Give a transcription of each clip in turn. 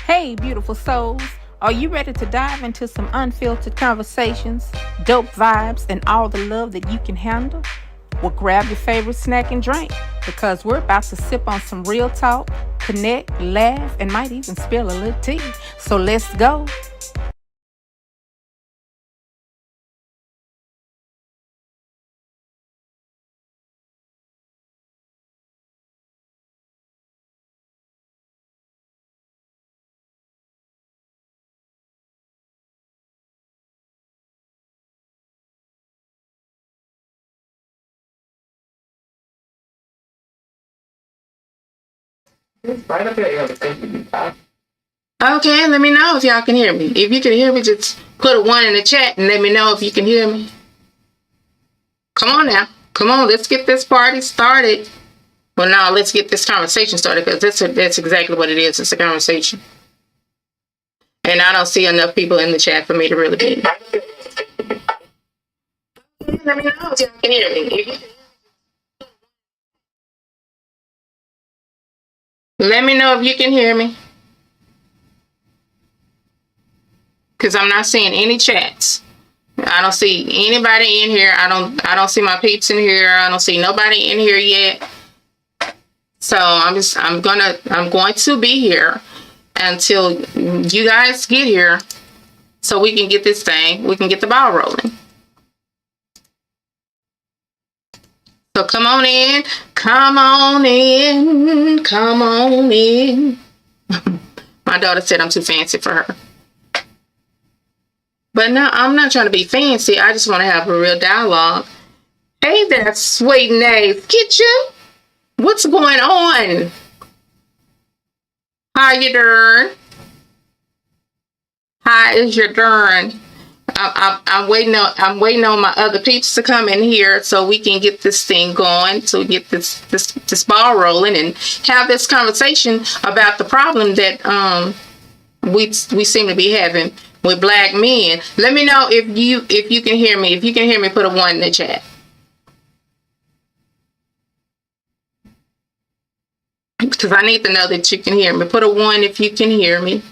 Hey, beautiful souls. Are you ready to dive into some unfiltered conversations, dope vibes, and all the love that you can handle? Well, grab your favorite snack and drink because we're about to sip on some real talk, connect, laugh, and might even spill a little tea. So let's go. Okay, let me know if y'all can hear me. If you can hear me, just put a 1 in the chat and let me know if you can hear me. Come on now. Come on, let's get this party started. Well, now let's get this conversation started because that's exactly what it is. It's a conversation. And I don't see enough people in the chat for me to really be. Let me know if y'all can hear me. Let me know if you can hear me. Because I'm not seeing any chats. I don't see anybody in here. I don't see my peeps in here. I don't see nobody in here yet. So I'm going to be here until you guys get here so we can get the ball rolling. So come on in. My daughter said I'm too fancy for her. But no, I'm not trying to be fancy. I just want to have a real dialogue. Hey there, sweet Nave. Get you? What's going on? How you doing? How is your doing? I'm waiting on my other peeps to come in here so we can get this thing going, so we get this ball rolling and have this conversation about the problem that we seem to be having with black men. Let me know if you can hear me. If you can hear me, put a 1 in the chat. Because I need to know that you can hear me. Put a 1 if you can hear me.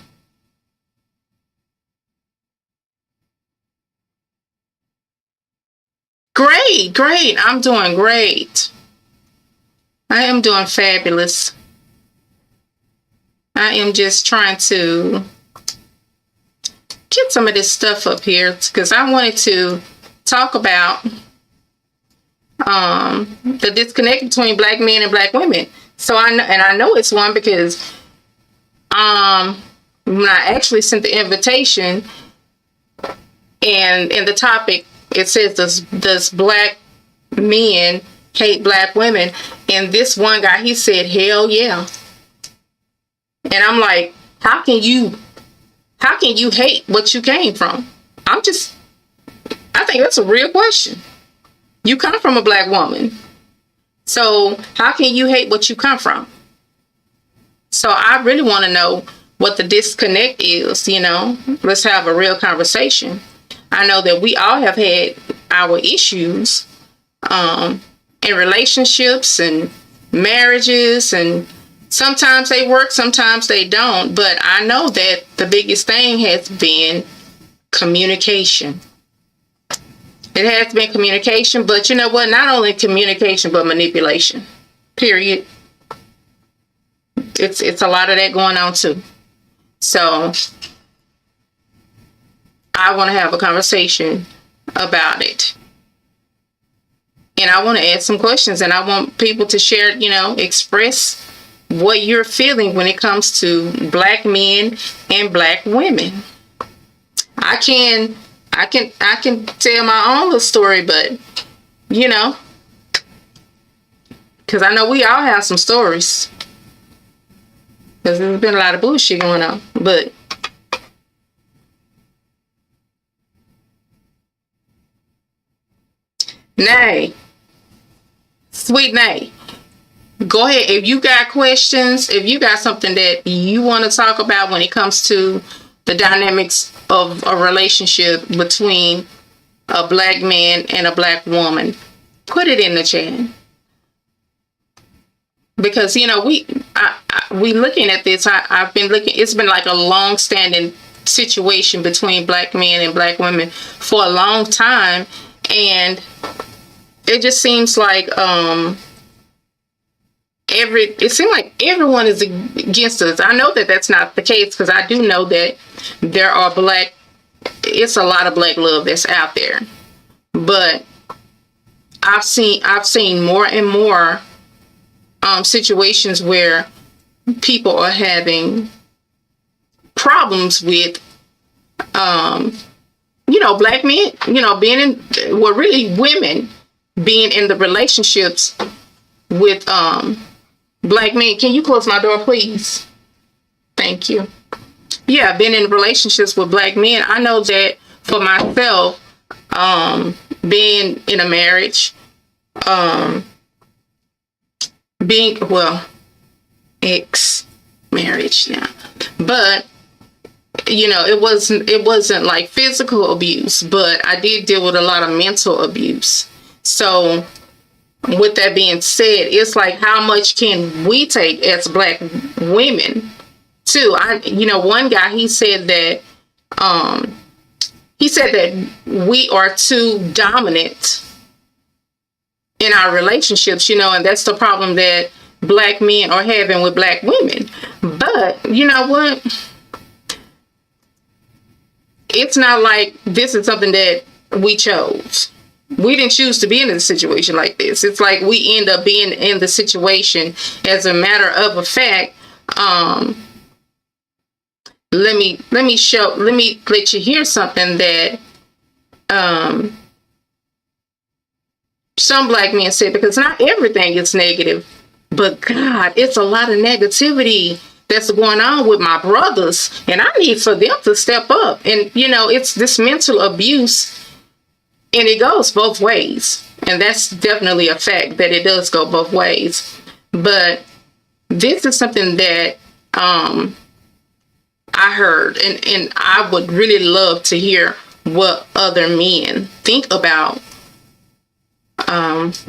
Great. I'm doing great. I am doing fabulous. I am just trying to get some of this stuff up here because I wanted to talk about the disconnect between black men and black women. So I know it's one because when I actually sent the invitation and in the topic it says does black men hate black women, and this one guy, he said hell yeah. And I'm like, how can you hate what you came from? I think that's a real question. You come from a black woman. So how can you hate what you come from? So I really want to know what the disconnect is, Let's have a real conversation. I know that we all have had our issues in relationships and marriages, and sometimes they work, sometimes they don't. But I know that the biggest thing has been communication. It has been communication, but you know what? Not only communication, but manipulation. Period. It's a lot of that going on too. So I want to have a conversation about it. And I want to ask some questions, and I want people to share, express what you're feeling when it comes to black men and black women. I can tell my own little story, but because I know we all have some stories. Because there's been a lot of bullshit going on, but Nay, sweet Nay, go ahead. If you got questions, if you got something that you want to talk about when it comes to the dynamics of a relationship between a black man and a black woman, put it in the chat. because we looking at this. I've been looking. It's been like a long standing situation between black men and black women for a long time, and it just seems like it seems like everyone is against us. I know that that's not the case, because I do know that there are it's a lot of black love that's out there, but I've seen more and more situations where people are having problems with black men, really women being in the relationships with black men. Can you close my door, please? Thank you. Yeah, been in relationships with black men. I know that for myself, being in a marriage, ex-marriage now, but it wasn't like physical abuse, but I did deal with a lot of mental abuse. So with that being said, it's like, how much can we take as black women too? One guy, he said that we are too dominant in our relationships, and that's the problem that black men are having with black women. But you know what? It's not like this is something that we chose. We didn't choose to be in a situation like this. It's like we end up being in the situation as a matter of a fact. Let me let you hear something that some black men said, because not everything is negative, but God, it's a lot of negativity that's going on with my brothers, and I need for them to step up. And it's this mental abuse, and it goes both ways, and that's definitely a fact that it does go both ways. But this is something that I heard, and I would really love to hear what other men think about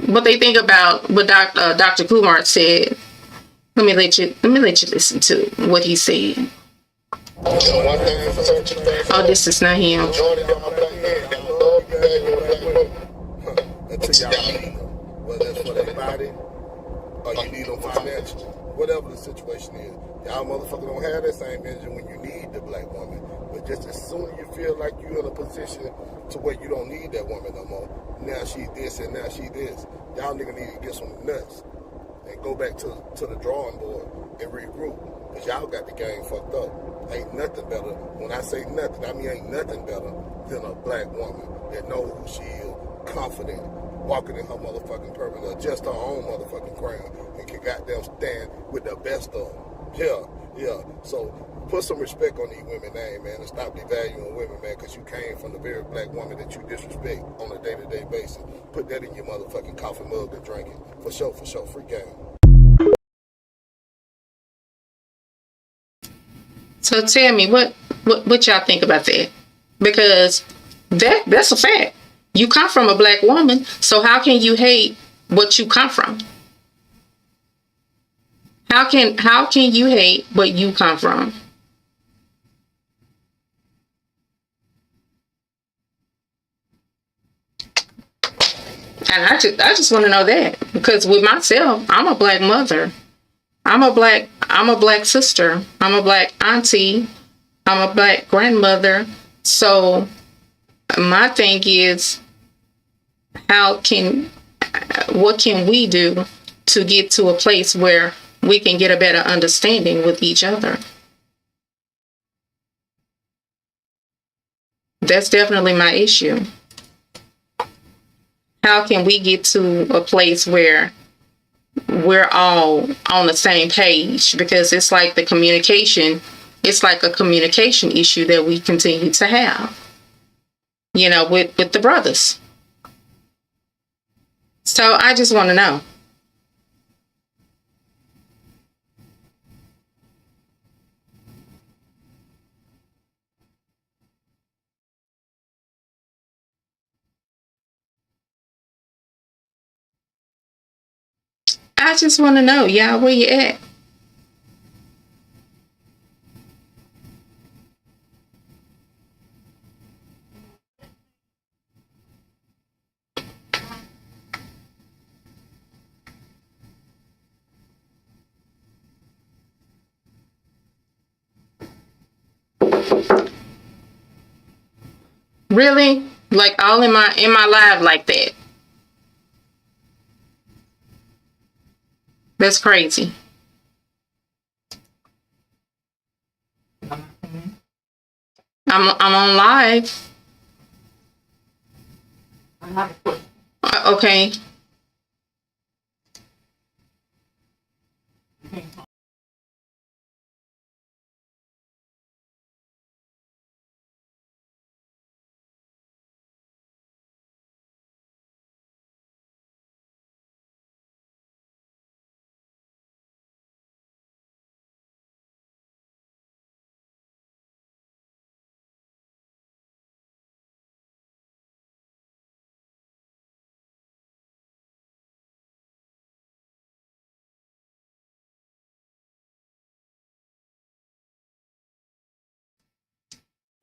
what they think about what Dr. Kumar said. Let me let you listen to what he said. Oh, this is not him. Until y'all need them, whether it's for their body or you need them financially, whatever the situation is. Y'all motherfucker don't have that same energy when you need the black woman. But just as soon as you feel like you're in a position to where you don't need that woman no more, now she this and now she this, y'all nigga need to get some nuts and go back to the drawing board and regroup. Because y'all got the game fucked up. Ain't nothing better. When I say nothing, I mean ain't nothing better than a black woman that knows who she is, confident, walking in her motherfucking purpose, or just her own motherfucking crown, and can goddamn stand with the best of them. Yeah. So put some respect on these women name, man, and stop devaluing women, man, because you came from the very black woman that you disrespect on a day-to-day basis. Put that in your motherfucking coffee mug and drink it. For sure, free game. So tell me, what y'all think about that? Because that's a fact. You come from a black woman, so how can you hate what you come from? How can you hate what you come from? And I just want to know that, because with myself, I'm a black mother. I'm a black sister. I'm a black auntie. I'm a black grandmother. So my thing is, what can we do to get to a place where we can get a better understanding with each other? That's definitely my issue. How can we get to a place where we're all on the same page? Because it's like a communication issue that we continue to have, with the brothers. So I just want to know. I just want to know, y'all, where you at? Really? Like all in my life like that? That's crazy. I'm on live. Okay.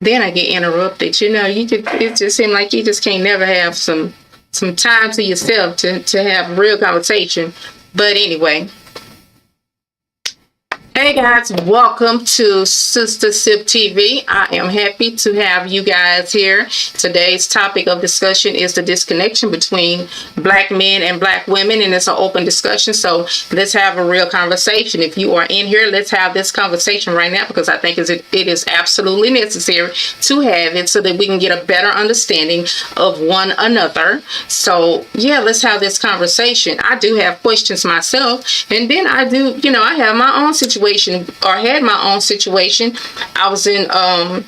Then I get interrupted. You know, it just seems like you just can't never have some time to yourself to have real conversation. But anyway. Hey guys, welcome to Sister Sip TV. I am happy to have you guys here. Today's topic of discussion is the disconnection between black men and black women, and it's an open discussion, so let's have a real conversation. If you are in here, let's have this conversation right now, because I think it is absolutely necessary to have it so that we can get a better understanding of one another. So yeah, let's have this conversation. I do have questions myself, and then I do, you know, I have my own situation, or had my own situation. I was in a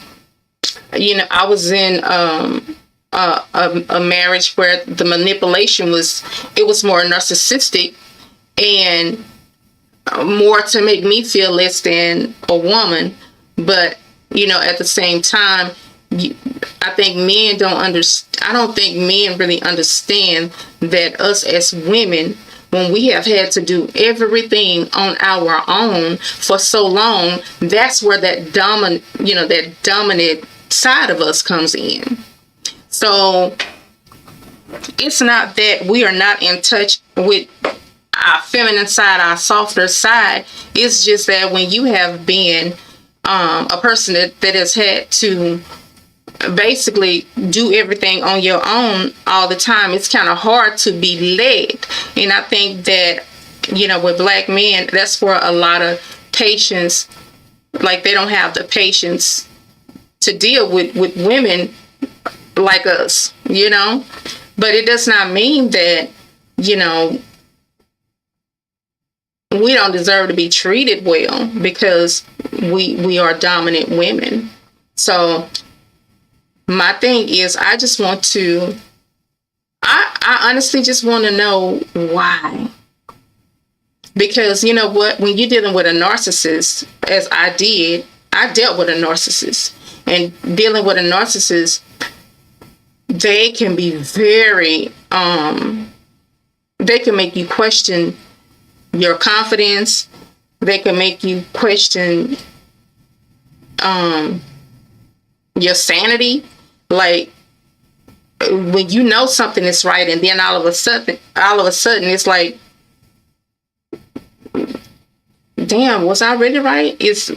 marriage where the manipulation was more narcissistic and more to make me feel less than a woman. But you know, at the same time, I think men don't understand. I don't think men really understand that us as women, when we have had to do everything on our own for so long, that's where that dominant side of us comes in. So it's not that we are not in touch with our feminine side, our softer side. It's just that when you have been a person that has had to basically do everything on your own all the time, it's kind of hard to be led. And I think that, you know, with black men, that's where a lot of patience, like they don't have the patience to deal with women like us, you know. But it does not mean that, you know, we don't deserve to be treated well because we are dominant women. So my thing is, I honestly just want to know why. Because you know what, when you're dealing with a narcissist, as I dealt with a narcissist, and dealing with a narcissist, they can be very, they can make you question your confidence. They can make you question your sanity. Like when you know something is right, and then all of a sudden it's like, damn, was I really right? Is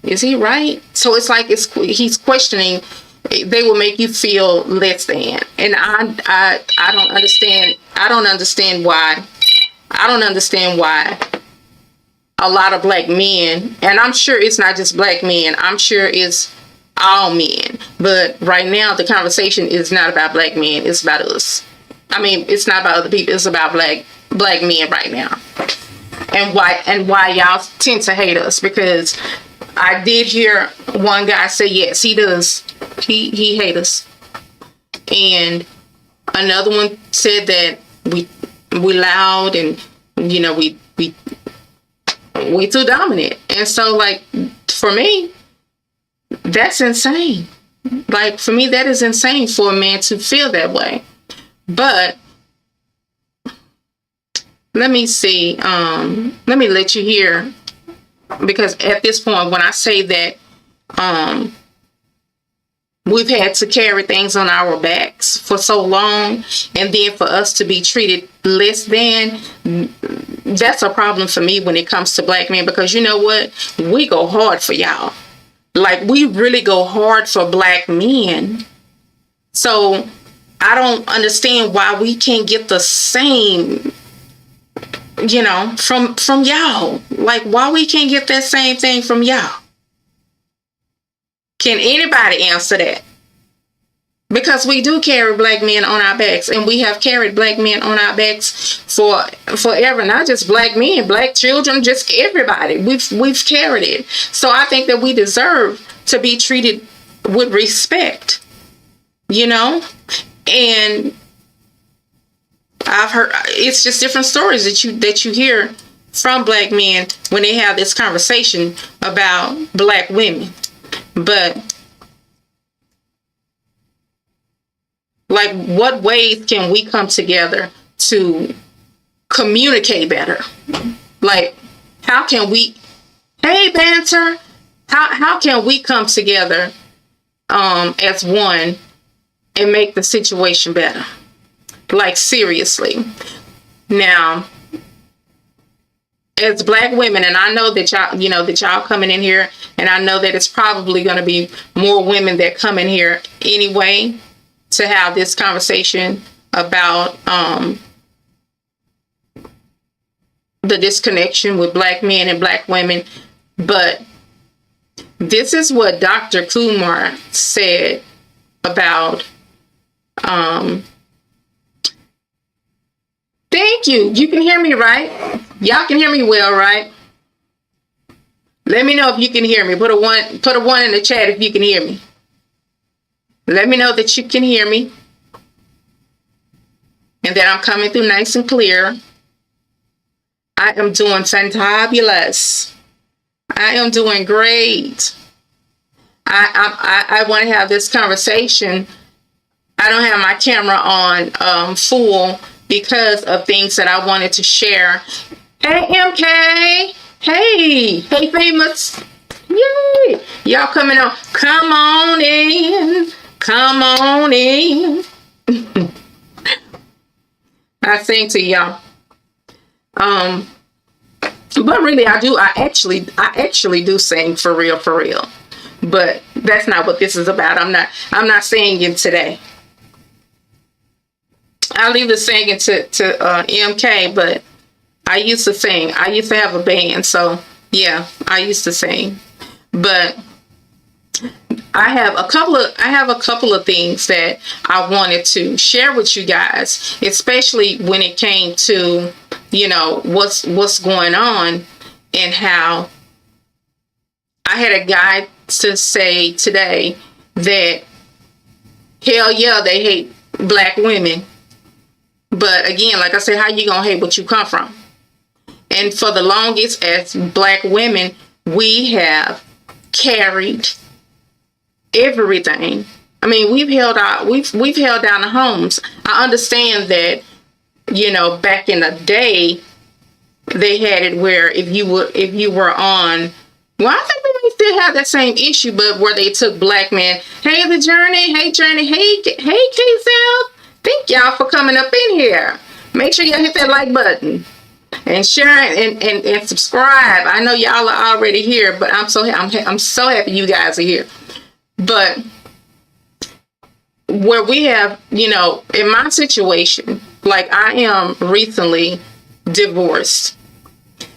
he right? So it's like he's questioning. They will make you feel less than, and I don't understand. I don't understand why a lot of black men, and I'm sure it's not just black men, I'm sure it's all men, but right now the conversation is not about black men, it's about us. I mean, it's not about other people, it's about black men right now. And why y'all tend to hate us, because I did hear one guy say, yes, he does. He hate us. And another one said that we loud, and you know, we too dominant. And so, like, for me, that's insane. Like, for me, that is insane for a man to feel that way. But let me see. Let me let you hear, because at this point, when I say that, we've had to carry things on our backs for so long, and then for us to be treated less than, that's a problem for me when it comes to black men, because you know what? We go hard for y'all. Like, we really go hard for black men. So I don't understand why we can't get the same, from y'all. Like, why we can't get that same thing from y'all? Can anybody answer that? Because we do carry black men on our backs, and we have carried black men on our backs for forever. Not just black men, black children, just everybody. We've carried it. So I think that we deserve to be treated with respect, And I've heard, it's just different stories that you hear from black men when they have this conversation about black women. But like, what ways can we come together to communicate better? Like, how can we, hey, banter, how can we come together as one and make the situation better? Like, seriously. Now, as black women, and I know that y'all coming in here, and I know that it's probably going to be more women that come in here anyway to have this conversation about the disconnection with black men and black women. But this is what Dr. Kumar said about thank you. You can hear me, right? Y'all can hear me well, right? Let me know if you can hear me. Put a one in the chat if you can hear me. Let me know that you can hear me and that I'm coming through nice and clear. I am doing fantabulous. I am doing great. I want to have this conversation. I don't have my camera on full because of things that I wanted to share. Hey, MK. Hey, famous. Yay. Y'all coming on. Come on in. Come on in. I sing to y'all. But really, I actually do sing for real. But that's not what this is about. I'm not singing today. I leave the singing to MK, but I used to sing. I used to have a band, so yeah, I used to sing. But I have a couple of things that I wanted to share with you guys, especially when it came to, what's going on, and how I had a guy to say today that hell yeah, they hate black women. But again, like I said, how you gonna hate what you come from? And for the longest, as black women, we have carried everything. I mean, we've held down the homes. I understand that, back in the day, they had it where if you were on, well, I think we may still have that same issue, but where they took black men. Hey, the Journey. Hey, Journey. Hey, K-Cell. Thank y'all for coming up in here. Make sure y'all hit that like button and share and subscribe. I know y'all are already here, but I'm so happy you guys are here. But where we have, in my situation, like I am recently divorced.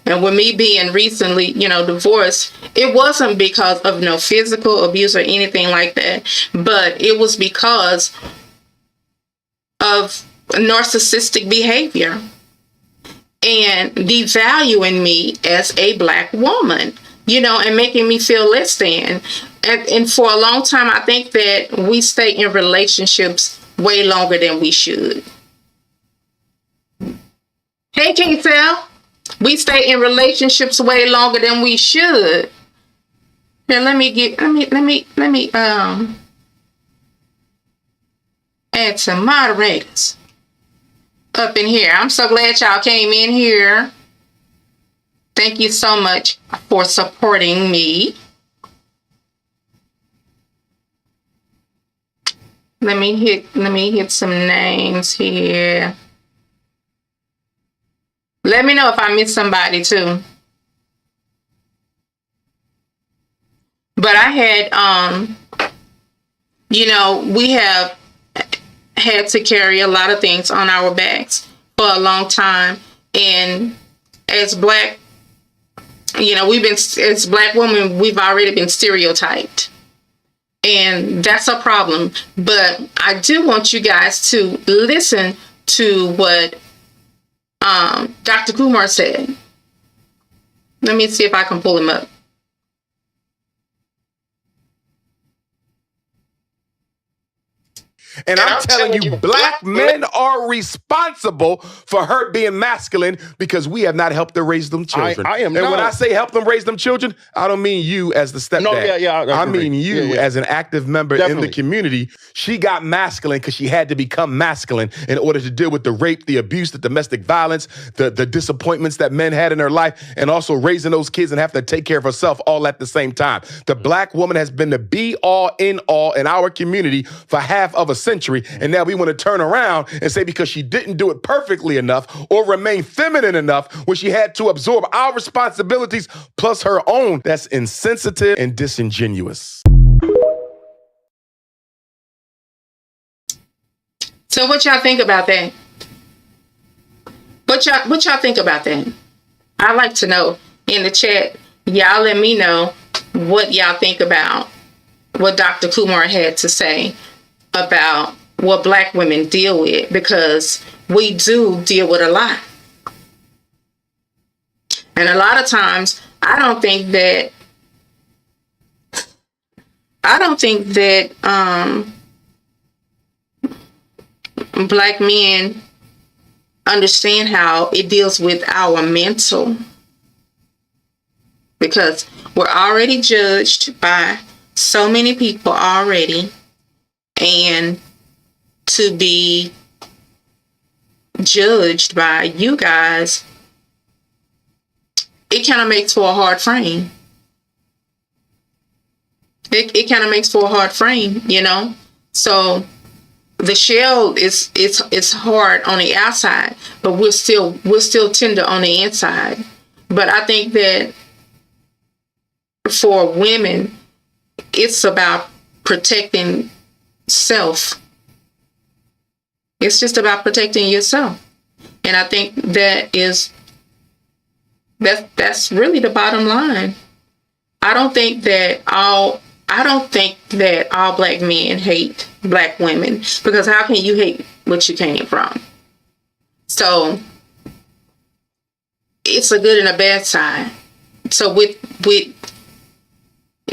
And with me being recently, divorced, it wasn't because of no physical abuse or anything like that, but it was because of narcissistic behavior and devaluing me as a black woman, and making me feel less than. And for a long time, I think that we stay in relationships way longer than we should. Hey, K-Cell. We stay in relationships way longer than we should. Here, let me add some moderators. up in here. I'm so glad y'all came in here. Thank you so much for supporting me. Let me hit some names here. Let me know if I missed somebody too. But I had we have had to carry a lot of things on our backs for a long time. And as black, as black women, we've already been stereotyped. And that's a problem. But I do want you guys to listen to what Dr. Kumar said. Let me see if I can pull him up. And I'm telling you, black men are responsible for her being masculine because we have not helped her raise them children. I am and not. when I say help them raise them children, I don't mean you as the stepdad. No, I mean you as an active member in the community. She got masculine because she had to become masculine in order to deal with the rape, the abuse, the domestic violence, the disappointments that men had in her life, and also raising those kids and have to take care of herself all at the same time. The black woman has been the be-all, in-all in our community for half of a century, and now we want to turn around and say because she didn't do it perfectly enough or remain feminine enough when she had to absorb our responsibilities plus her own, that's insensitive and disingenuous. So what y'all think about that? What y'all think about that? I'd like to know in the chat. Y'all let me know what y'all think about what Dr. Kumar had to say about what black women deal with, because we do deal with a lot. And a lot of times, I don't think that black men understand how it deals with our mental, because we're already judged by so many people already, and to be judged by you guys, it kind of makes for a hard frame. It kind of makes for a hard frame, So the shell is hard on the outside, but we're still tender on the inside. But I think that for women, it's about protecting self. It's just about protecting yourself. And I think that's really the bottom line. I don't think that all black men hate black women, because how can you hate what you came from? So it's a good and a bad side. So with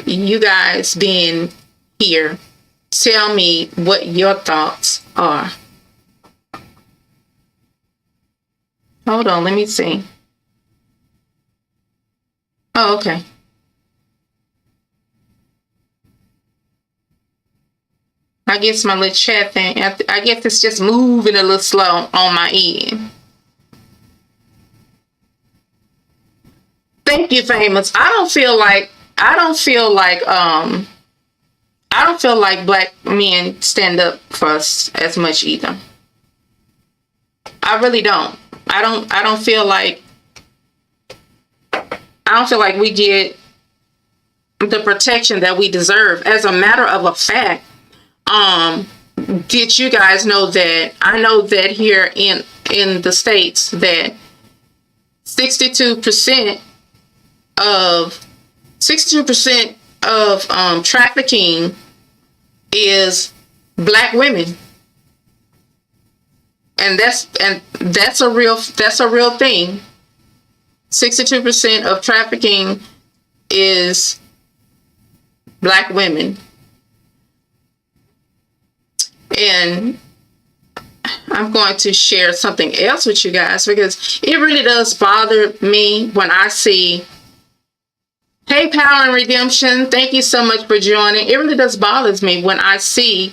you guys being here, tell me what your thoughts are. Hold on, let me see. Oh, okay. I guess my little chat thing, I guess it's just moving a little slow on my end. Thank you, Famous. I don't feel like black men stand up for us as much either. I really don't. I don't feel like we get the protection that we deserve. As a matter of a fact, did you guys know that I know that here in the States that 62% of trafficking is black women. And that's a real thing. 62% of trafficking is black women. And I'm going to share something else with you guys, because it really does bother me when I see, hey, Power and Redemption, thank you so much for joining. It really does bother me when I see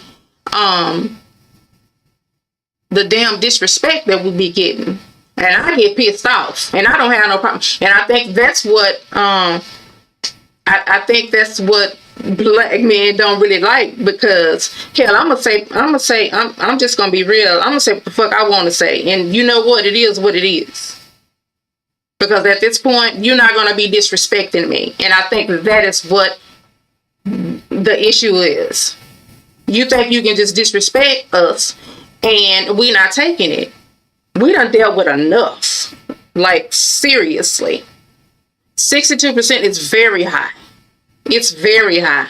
the damn disrespect that we be getting. And I get pissed off, and I don't have no problem. And I think that's what I think that's what black men don't really like, because hell, I'm just gonna be real. I'm gonna say what the fuck I want to say, and you know what? It is what it is. Because at this point, you're not gonna be disrespecting me, and I think that is what the issue is. You think you can just disrespect us, and we're not taking it. We done dealt with enough. Like, seriously. 62% is very high. It's very high.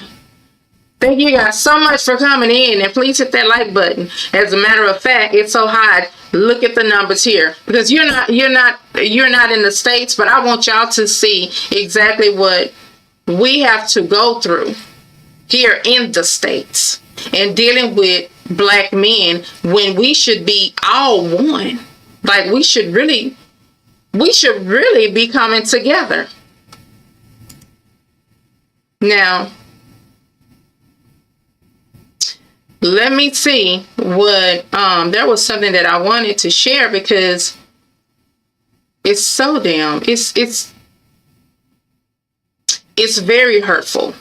Thank you guys so much for coming in, and please hit that like button. As a matter of fact, it's so high. Look at the numbers here, because you're not in the States, but I want y'all to see exactly what we have to go through here in the States and dealing with black men when we should be all one. Like, we should really be coming together. Now, let me see what, there was something that I wanted to share, because it's so damn, it's very hurtful.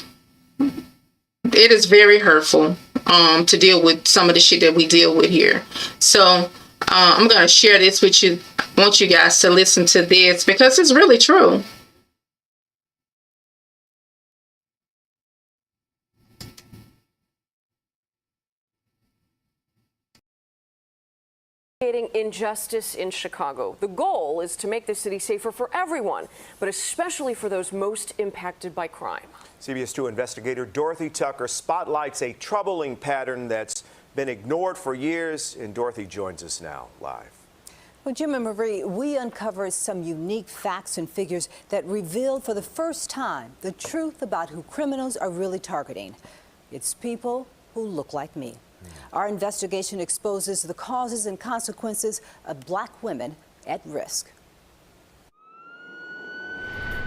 It is very hurtful, to deal with some of the shit that we deal with here. So, I'm going to share this with you. I want you guys to listen to this, because it's really true. Injustice in Chicago. The goal is to make the city safer for everyone, but especially for those most impacted by crime. CBS 2 investigator Dorothy Tucker spotlights a troubling pattern that's been ignored for years, and Dorothy joins us now live. Well, Jim and Marie, we uncovered some unique facts and figures that revealed for the first time the truth about who criminals are really targeting. It's people who look like me. Our investigation exposes the causes and consequences of black women at risk.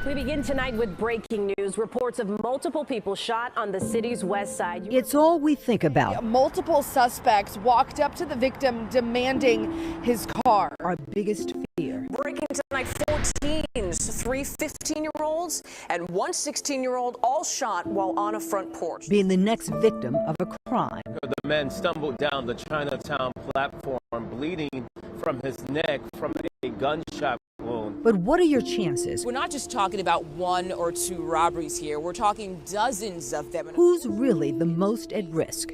We begin tonight with breaking news. Reports of multiple people shot on the city's west side. It's all we think about. Multiple suspects walked up to the victim demanding his car. Our biggest fear. Breaking tonight, 4 teens, 3 15-year-olds and 1 16-year-old, all shot while on a front porch. Being the next victim of a crime. The man stumbled down the Chinatown platform, bleeding from his neck from a gunshot wound. But what are your chances? We're not just talking about 1 or 2 robberies here. We're talking dozens of them. Who's really the most at risk?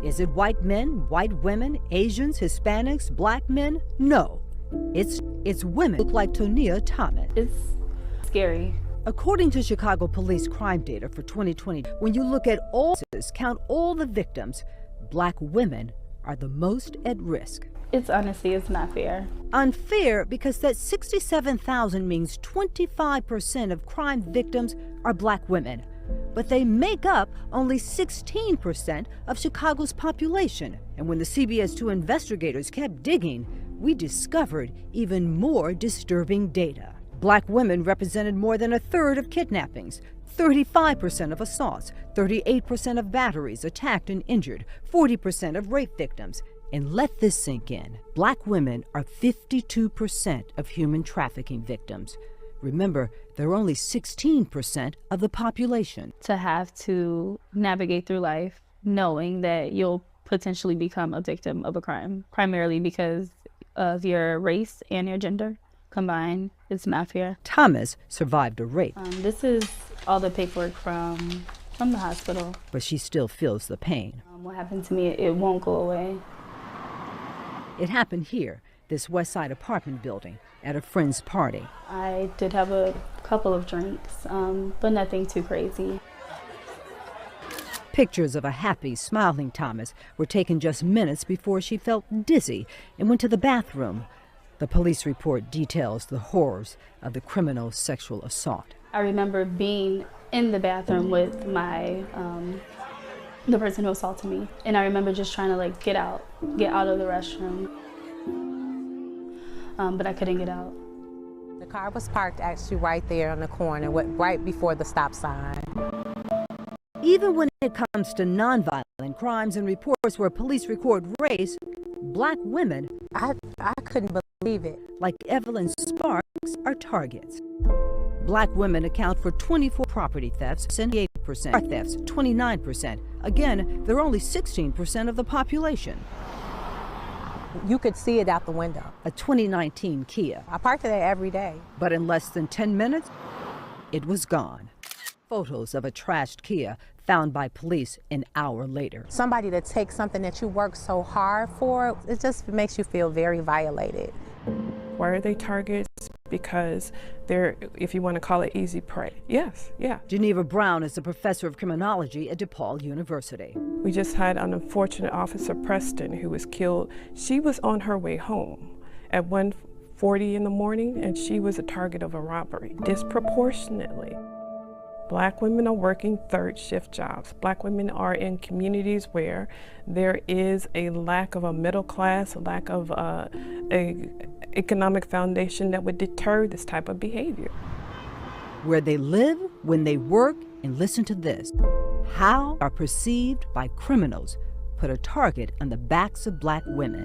Is it white men, white women, Asians, Hispanics, black men? No. It's women look like Tonia Thomas. It's scary. According to Chicago police crime data for 2020, when you look at all cases, count all the victims, black women are the most at risk. It's honestly, it's not fair. Unfair because that 67,000 means 25% of crime victims are black women. But they make up only 16% of Chicago's population. And when the CBS 2 investigators kept digging, we discovered even more disturbing data. Black women represented more than a third of kidnappings, 35% of assaults, 38% of batteries attacked and injured, 40% of rape victims. And let this sink in. Black women are 52% of human trafficking victims. Remember, they're only 16% of the population. To have to navigate through life knowing that you'll potentially become a victim of a crime, primarily because of your race and your gender combined, it's not fair. Thomas survived a rape. This is all the paperwork from the hospital. But she still feels the pain. What happened to me, it won't go away. It happened here, this West Side apartment building, at a friend's party. I did have a couple of drinks, but nothing too crazy. Pictures of a happy, smiling Thomas were taken just minutes before she felt dizzy and went to the bathroom. The police report details the horrors of the criminal sexual assault. I remember being in the bathroom with my the person who assaulted me, and I remember just trying to get out of the restroom, but I couldn't get out. The car was parked actually right there on the corner, right before the stop sign. Even when it comes to nonviolent crimes and reports where police record race, Black women, I couldn't believe it. like Evelyn Sparks, are targets. Black women account for 24 property thefts and 8%, car thefts 29%. Again, they're only 16% of the population. You could see it out the window. A 2019 Kia. I parked there every day. But in less than 10 minutes, it was gone. Photos of a trashed Kia found by police an hour later. Somebody to take something that you worked so hard for, it just makes you feel very violated. Why are they targets? Because they're, if you want to call it, easy prey. Yes, yeah. Geneva Brown is a professor of criminology at DePaul University. We just had an unfortunate Officer Preston who was killed. She was on her way home at 1:40 in the morning, and she was a target of a robbery. Disproportionately, Black women are working third shift jobs. Black women are in communities where there is a lack of a middle class, a lack of a economic foundation that would deter this type of behavior. Where they live, when they work, and listen to this, how are perceived by criminals put a target on the backs of Black women.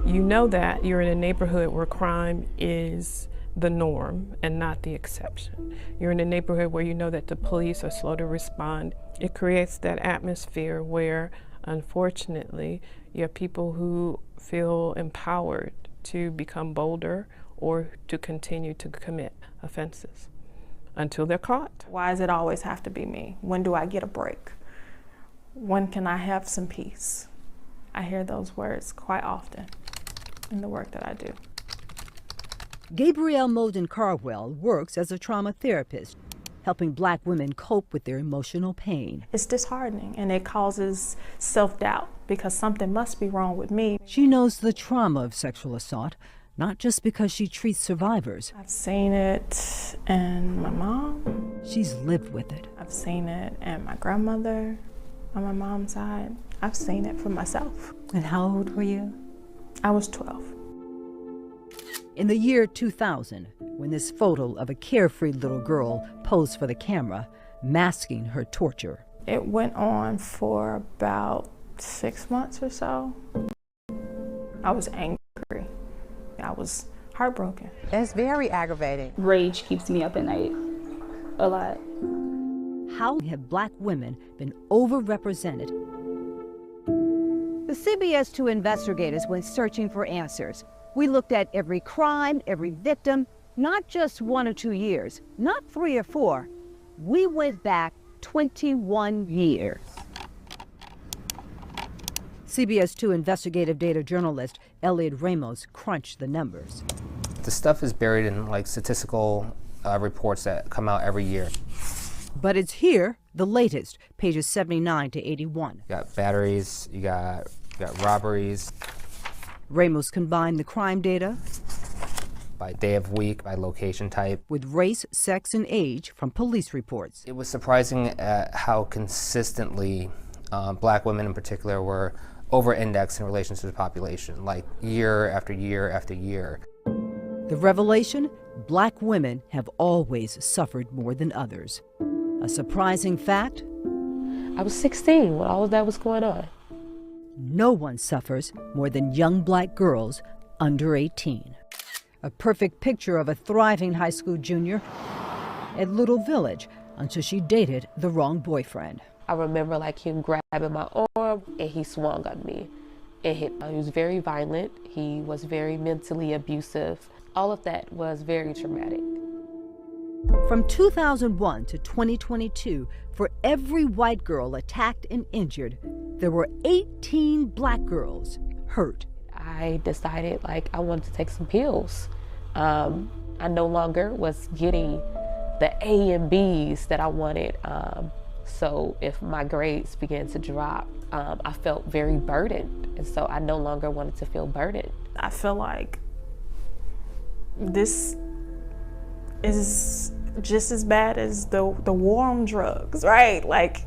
You know that you're in a neighborhood where crime is the norm and not the exception. You're in a neighborhood where you know that the police are slow to respond. It creates that atmosphere where, unfortunately, you have people who feel empowered to become bolder or to continue to commit offenses until they're caught. Why does it always have to be me? When do I get a break? When can I have some peace? I hear those words quite often in the work that I do. Gabrielle Molden Carwell works as a trauma therapist, helping Black women cope with their emotional pain. It's disheartening and it causes self-doubt because something must be wrong with me. She knows the trauma of sexual assault, not just because she treats survivors. I've seen it in my mom. She's lived with it. I've seen it in my grandmother on my mom's side. I've seen it for myself. And how old were you? I was 12. In the year 2000, when this photo of a carefree little girl posed for the camera, masking her torture. It went on for about 6 months or so. I was angry. I was heartbroken. It's very aggravating. Rage keeps me up at night a lot. How have Black women been overrepresented? The CBS 2 investigators went searching for answers. We looked at every crime, every victim, not just 1 or 2 years, not 3 or 4. We went back 21 years. CBS 2 investigative data journalist Elliot Ramos crunched the numbers. The stuff is buried in like statistical reports that come out every year. But it's here, the latest, pages 79 to 81. You got batteries, you got robberies. Ramos combined the crime data by day of week, by location type, with race, sex, and age from police reports. It was surprising at how consistently Black women in particular were over-indexed in relation to the population, like year after year after year. The revelation, Black women have always suffered more than others. A surprising fact? I was 16 when all of that was going on. No one suffers more than young Black girls under 18. A perfect picture of a thriving high school junior at Little Village until she dated the wrong boyfriend. I remember like him grabbing my arm and he swung on me and hit me. He was very violent. He was very mentally abusive. All of that was very traumatic. From 2001 to 2022, for every white girl attacked and injured, there were 18 Black girls hurt. I decided like I wanted to take some pills. I no longer was getting the A and B's that I wanted. So if my grades began to drop, I felt very burdened. And so I no longer wanted to feel burdened. I feel like this is just as bad as the war on drugs, right? Like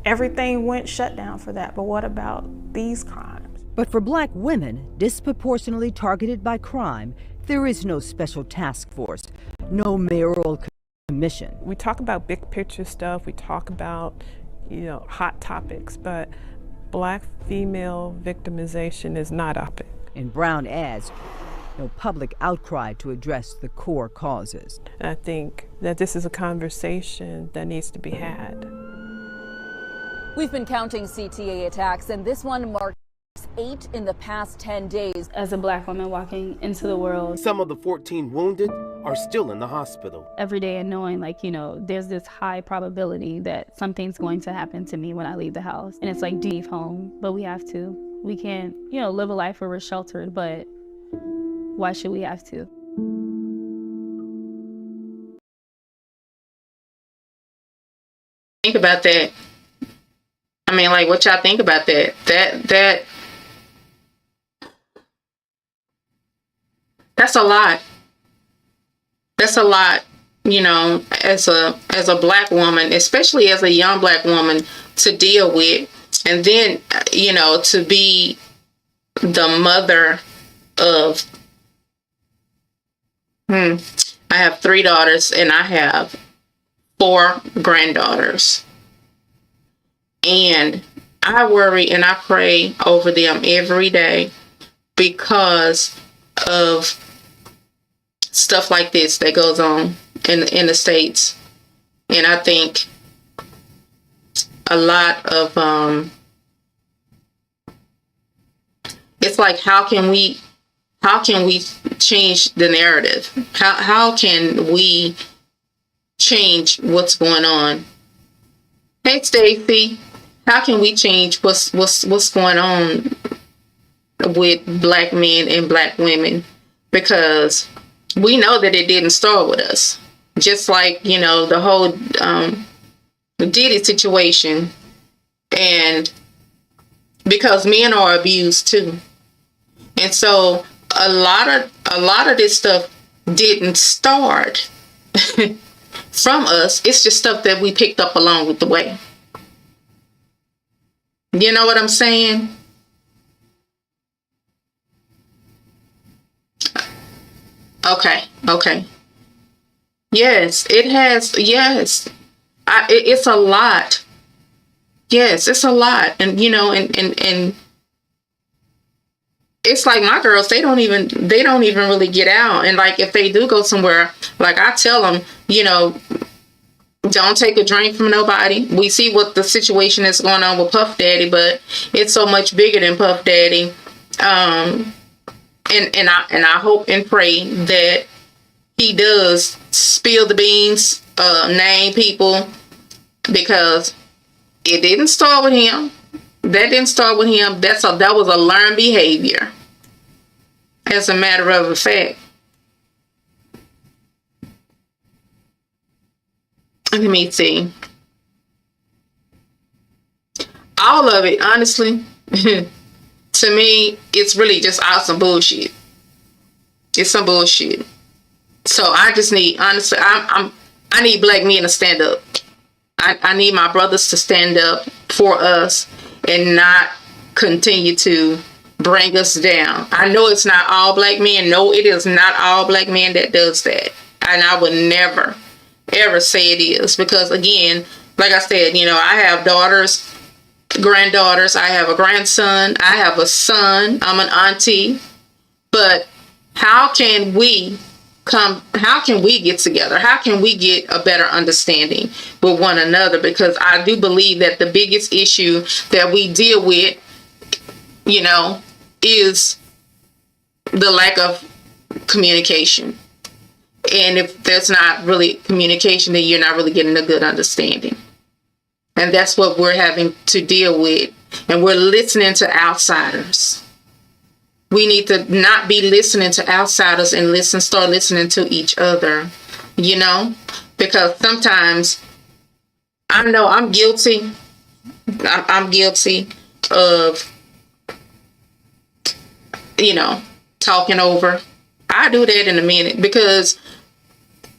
everything went shut down for that. But what about these crimes? But for Black women disproportionately targeted by crime, there is no special task force, no mayoral commission. We talk about big picture stuff, we talk about, hot topics, but Black female victimization is not upping. And Brown adds, no public outcry to address the core causes. And I think that this is a conversation that needs to be had. We've been counting CTA attacks, and this one marks 8 in the past 10 days. As a Black woman walking into the world, Some of the 14 wounded are still in the hospital. every day and knowing there's this high probability that something's going to happen to me when I leave the house. And it's like, do you leave home? But we have to. We can't, live a life where we're sheltered, but why should we have to? Think about that. I mean, like, what y'all think about that? That's a lot. That's a lot, as a Black woman, especially as a young Black woman, to deal with. And then, to be the mother of, I have 3 daughters and I have 4 granddaughters. And I worry and I pray over them every day because of stuff like this that goes on in the States. And I think a lot of it's like, how can we change the narrative? How can we change what's going on? Hey Stacy, how can we change what's going on with Black men and Black women? Because we know that it didn't start with us. Just like, the whole Diddy situation. And because men are abused too. And so a lot of this stuff didn't start from us. It's just stuff that we picked up along with the way. You know what I'm saying? Okay. Yes, it has. Yes, it's a lot. Yes, it's a lot. And, and it's like my girls, they don't even really get out. And like, if they do go somewhere, like I tell them, don't take a drink from nobody. We see what the situation is going on with Puff Daddy, but it's so much bigger than Puff Daddy. And I hope and pray that he does spill the beans, name people, because it didn't start with him. That didn't start with him. That was a learned behavior. As a matter of fact. Let me see. All of it, honestly, to me, it's really just some bullshit. It's some bullshit. So I just need, honestly, I need Black men to stand up. I need my brothers to stand up for us and not continue to bring us down. I know it's not all Black men. No, it is not all Black men that does that. And I would never, ever say it is. Because again, like I said, I have daughters, granddaughters. I have a grandson. I have a son. I'm an auntie. But how can we get together? How can we get a better understanding with one another? Because I do believe that the biggest issue that we deal with, is the lack of communication. And if there's not really communication, then you're not really getting a good understanding. And that's what we're having to deal with. And we're listening to outsiders. We need to not be listening to outsiders and start listening to each other, because sometimes I know I'm guilty. I'm guilty of, talking over. I do that in a minute because,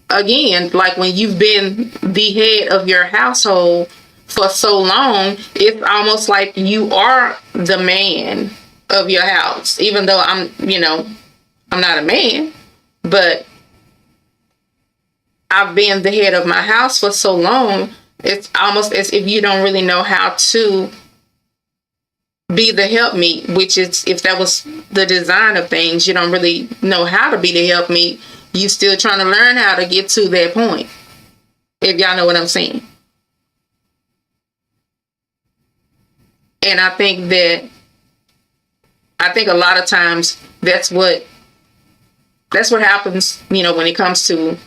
again, like when you've been the head of your household for so long, it's almost like you are the man of your house, even though I'm not a man, but I've been the head of my house for so long. It's almost as if you don't really know how to be the helpmeet, which is, if that was the design of things, you don't really know how to be the helpmeet. You still trying to learn how to get to that point. If y'all know what I'm saying. And I think a lot of times that's what happens, when it comes to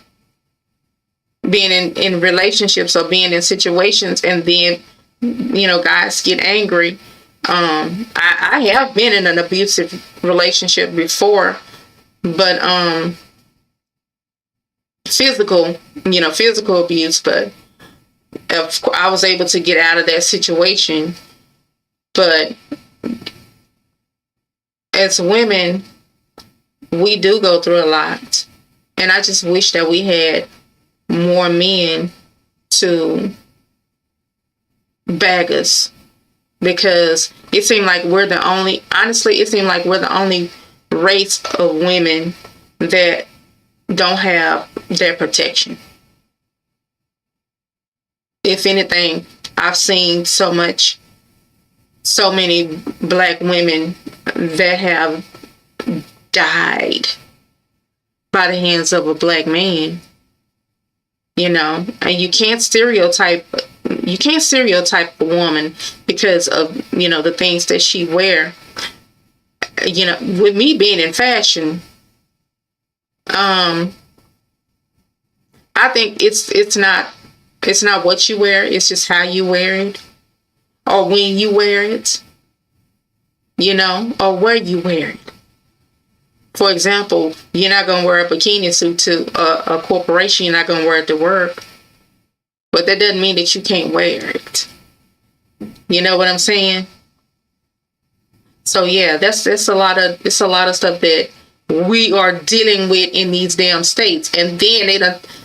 being in relationships or being in situations, and then, guys get angry. I have been in an abusive relationship before, but physical abuse, but I was able to get out of that situation. But as women, we do go through a lot. And I just wish that we had more men to bag us, because it seemed like we're the only race of women that don't have their protection. If anything, I've seen so many black women that have died by the hands of a black man, and you can't stereotype a woman because of, the things that she wear. With me being in fashion, I think it's not what you wear, it's just how you wear it, or when you wear it, or where you wear it. For example, you're not going to wear a bikini suit to a corporation. You're not going to wear it to work. But that doesn't mean that you can't wear it. You know what I'm saying? So yeah, it's a lot of stuff that we are dealing with in these damn states. And then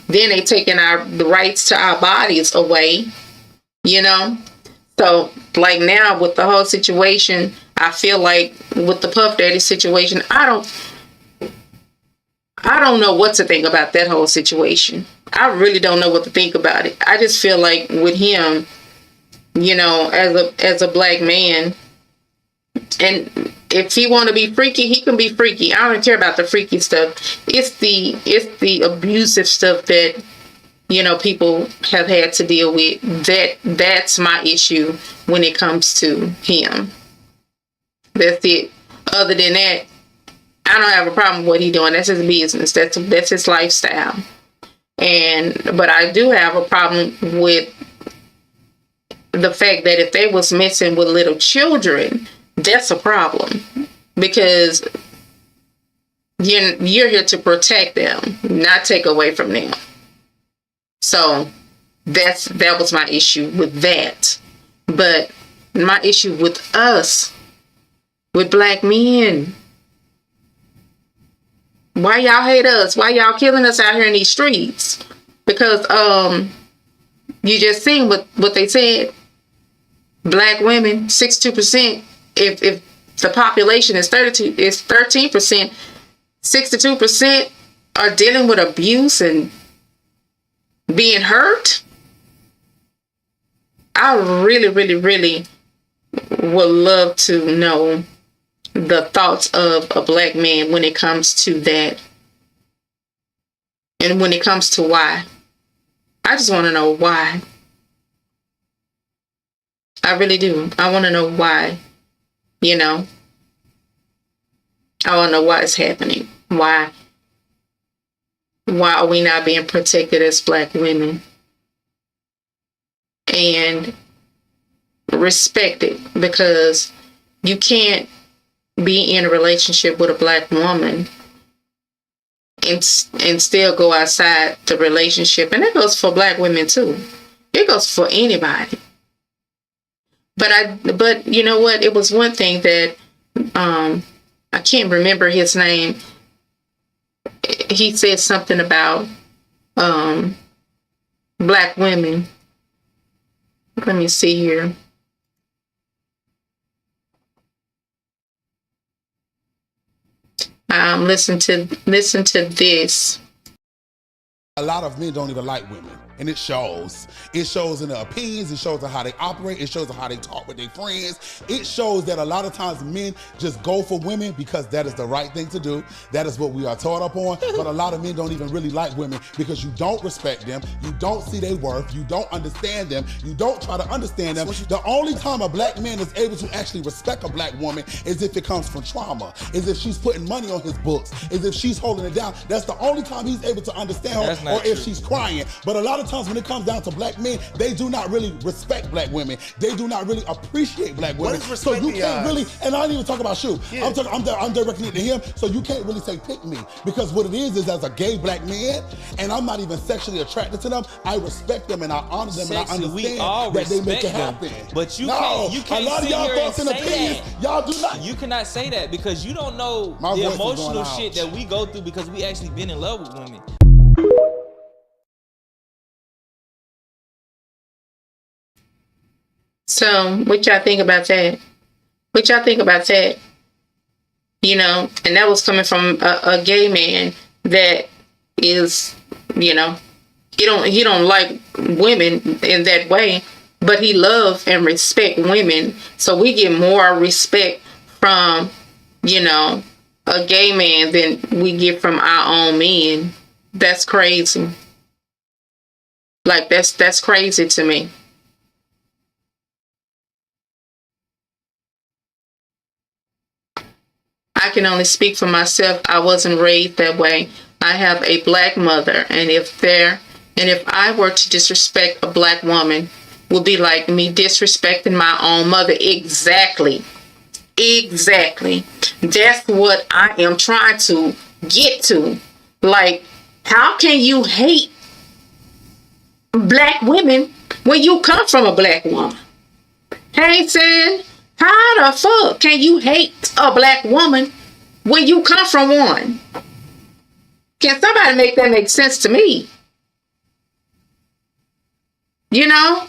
they taking the rights to our bodies away. So like now with the whole situation, I feel like with the Puff Daddy situation, I don't know what to think about that whole situation. I really don't know what to think about it. I just feel like with him, as a black man, and if he want to be freaky, he can be freaky. I don't care about the freaky stuff. It's the abusive stuff that, people have had to deal with. That's my issue when it comes to him. That's it. Other than that, I don't have a problem with what he's doing. That's his business. That's his lifestyle. But I do have a problem with the fact that if they was messing with little children, that's a problem, because you're here to protect them, not take away from them. So that was my issue with that. But my issue with us, with black men, why y'all hate us? Why y'all killing us out here in these streets? Because you just seen what they said. Black women, 62%. If the population is 13%, 62% are dealing with abuse and being hurt. I really, really, really would love to know the thoughts of a black man when it comes to that, and when it comes to why. I just want to know why. I really do. I want to know why. I want to know why it's happening. Why are we not being protected as black women and respected? Because you can't be in a relationship with a black woman and still go outside the relationship. And that goes for black women too. It goes for anybody. But you know what? It was one thing that I can't remember his name. He said something about black women. Let me see here. Listen to this. A lot of men don't even like women. And it shows. It shows in their opinions. It shows in how they operate. It shows in how they talk with their friends. It shows that a lot of times men just go for women because that is the right thing to do. That is what we are taught up on. But a lot of men don't even really like women because you don't respect them. You don't see their worth. You don't understand them. You don't try to understand them. The only time a black man is able to actually respect a black woman is if it comes from trauma, is if she's putting money on his books, is if she's holding it down. That's the only time he's able to understand her, or if she's crying. But a lot of times when it comes down to black men, they do not really respect black women. They do not really appreciate black women. So you can't really, and I don't even talk about you. Yeah. I'm directing it to him, so you can't really say pick me. Because what it is as a gay black man, and I'm not even sexually attracted to them, I respect them and I honor them and I understand that they make it happen. But you can't a lot of y'all thoughts and opinions, y'all do not. You cannot say that because you don't know the emotional shit that we go through because we actually been in love with women. So, what y'all think about that? What y'all think about that? You know, and that was coming from a gay man that is, you know, he don't like women in that way, but he loves and respect women. So we get more respect from, you know, a gay man than we get from our own men. That's crazy. Like that's crazy to me. I can only speak for myself. I wasn't raised that way. I have a black mother, and if I were to disrespect a black woman, would be like me disrespecting my own mother. Exactly. That's what I am trying to get to. Like, how can you hate black women when you come from a black woman? Hey, son. How the fuck can you hate a black woman when you come from one? Can somebody make that make sense to me? You know,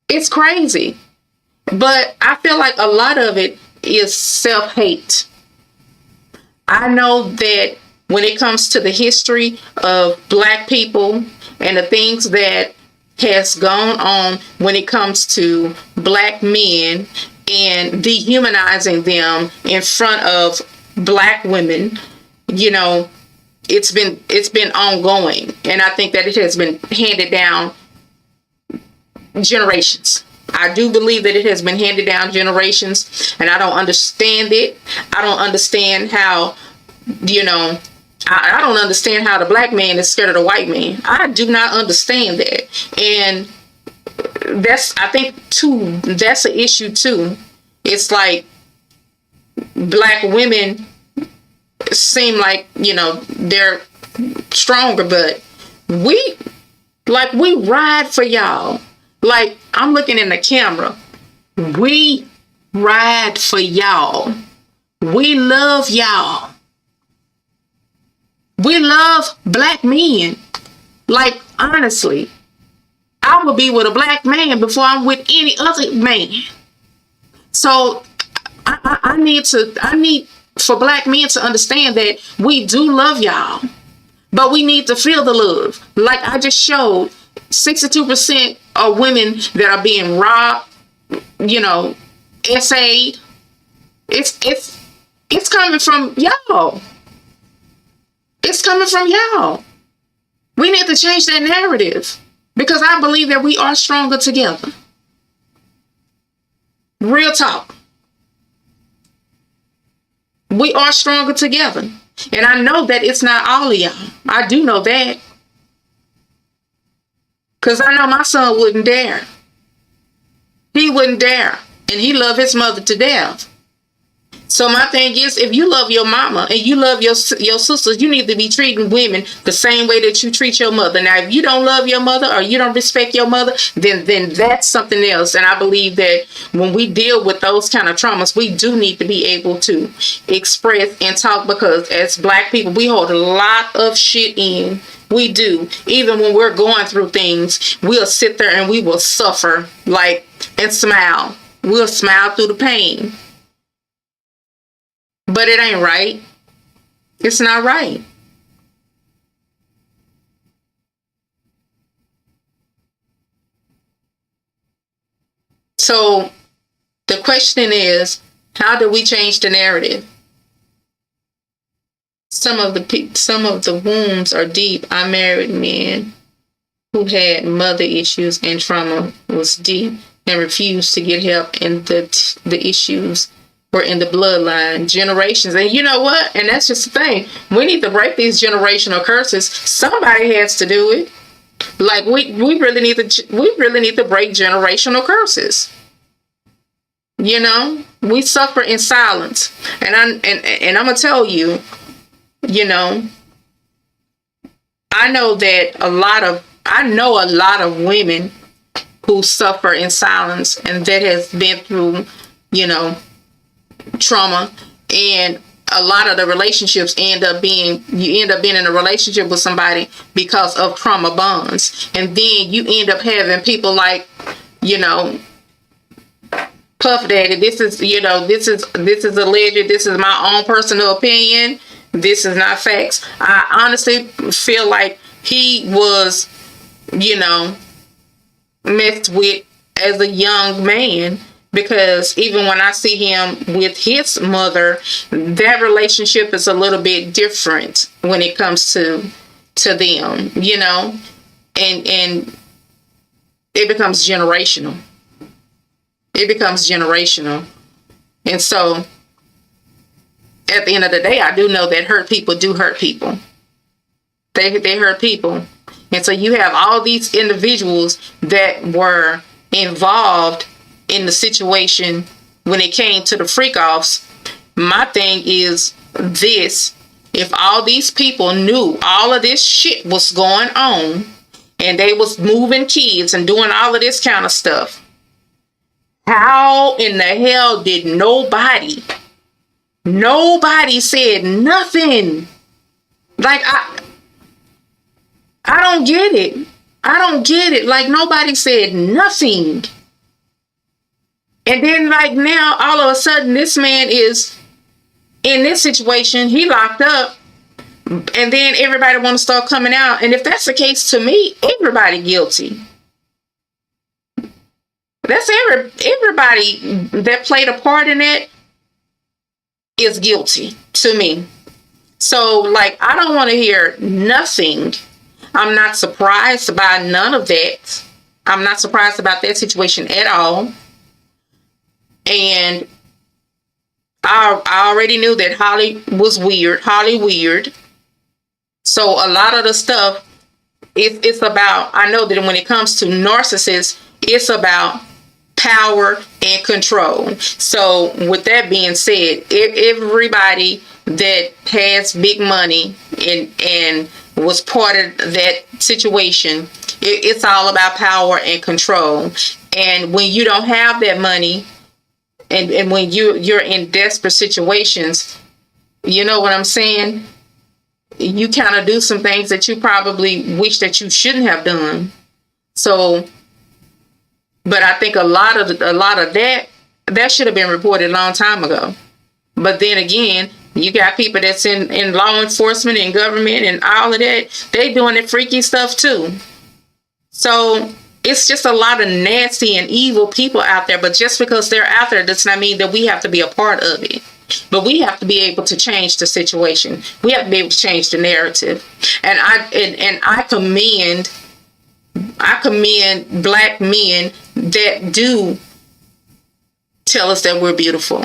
it's crazy. But I feel like a lot of it is self-hate. I know that when it comes to the history of black people and the things that has gone on when it comes to black men and dehumanizing them in front of black women, you know, it's been ongoing. And I think that it has been handed down generations. I do believe that it has been handed down generations, and I don't understand it. I don't understand how, you know, I don't understand how the black man is scared of the white man. I do not understand that. And I think too, that's an issue too. It's like black women seem like, you know, they're stronger, but we ride for y'all. Like, I'm looking in the camera. We ride for y'all. We love y'all. We love black men. Like, honestly, I would be with a black man before I'm with any other man. So I need for black men to understand that we do love y'all, but we need to feel the love. Like I just showed, 62% of women that are being robbed, you know, SA'd. It's coming from y'all. It's coming from y'all. We need to change that narrative because I believe that we are stronger together. Real talk. We are stronger together. And I know that it's not all of y'all. I do know that. Because I know my son wouldn't dare. He wouldn't dare. And he loved his mother to death. So my thing is, if you love your mama and you love your sisters, you need to be treating women the same way that you treat your mother. Now, if you don't love your mother or you don't respect your mother, then that's something else. And I believe that when we deal with those kind of traumas, we do need to be able to express and talk, because as black people, we hold a lot of shit in. We do. Even when we're going through things, we'll sit there and we will suffer, like, and smile. We'll smile through the pain. But it ain't right. It's not right. So the question is, how do we change the narrative? Some of the wounds are deep. I married men who had mother issues and trauma was deep and refused to get help, and the issues were in the bloodline, generations. And you know what? And that's just the thing. We need to break these generational curses. Somebody has to do it. Like we really need to break generational curses. You know, we suffer in silence, and I'm gonna tell you, you know, I know a lot of women who suffer in silence, and that has been through, you know, trauma, and a lot of the relationships you end up being in a relationship with somebody because of trauma bonds, and then you end up having people like, you know, Puff Daddy. This is alleged. This is my own personal opinion. This is not facts. I honestly feel like he was, you know, messed with as a young man, because even when I see him with his mother, that relationship is a little bit different when it comes to them, you know, and it becomes generational. It becomes generational. And so at the end of the day, I do know that hurt people do hurt people. They hurt people. And so you have all these individuals that were involved in the situation when it came to the freak offs. My thing is this: if all these people knew all of this shit was going on and they was moving kids and doing all of this kind of stuff, how in the hell did nobody said nothing? Like, I don't get it. I don't get it. Like, nobody said nothing. And then, like, now all of a sudden this man is in this situation. He locked up, and then everybody want to start coming out. And if that's the case, to me, everybody guilty. That's everybody that played a part in it is guilty to me. So, like, I don't want to hear nothing. I'm not surprised by none of that. I'm not surprised about that situation at all. And I already knew that Holly was weird. Holly weird. So a lot of the stuff, it's about, I know that when it comes to narcissists, it's about power and control. So with that being said, everybody that has big money and was part of that situation, it's all about power and control. And when you don't have that money, and when you're in desperate situations, you know what I'm saying? You kind of do some things that you probably wish that you shouldn't have done. So, but I think a lot of that should have been reported a long time ago. But then again, you got people that's in law enforcement and government and all of that. They doing the freaky stuff too. So it's just a lot of nasty and evil people out there. But just because they're out there does not mean that we have to be a part of it. But we have to be able to change the situation. We have to be able to change the narrative. And I commend Black men that do tell us that we're beautiful,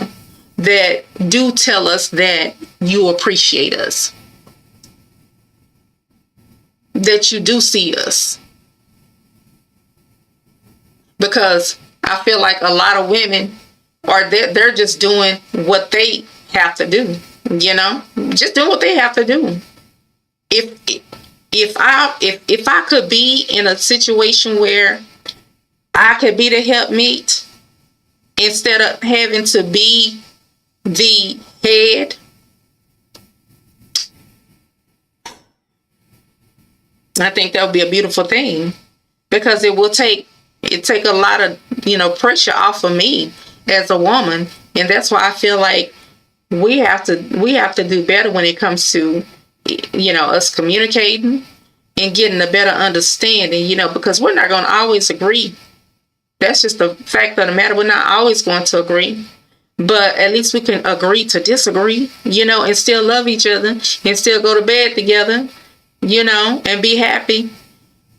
that do tell us that you appreciate us, that you do see us. Because I feel like a lot of women they're just doing what they have to do, you know, just doing what they have to do. If I could be in a situation where I could be the helpmeet instead of having to be the head, I think that would be a beautiful thing, because it take a lot of, you know, pressure off of me as a woman. And that's why I feel like we have to do better when it comes to, you know, us communicating and getting a better understanding, you know, because we're not going to always agree. That's just the fact of the matter. We're not always going to agree, but at least we can agree to disagree, and still love each other and still go to bed together, and be happy,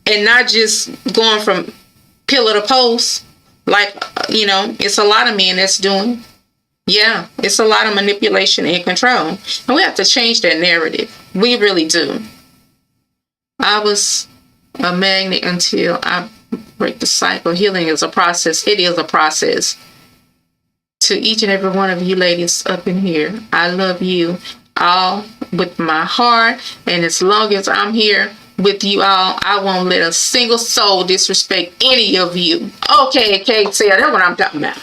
and not just going from pillar to post like, it's a lot of men that's doing. Yeah, it's a lot of manipulation and control. And we have to change that narrative. We really do. I was a magnet until I break the cycle. Healing is a process. It is a process. To each and every one of you ladies up in here, I love you all with my heart. And as long as I'm here with you all, I won't let a single soul disrespect any of you. Okay, Kate, that's what I'm talking about.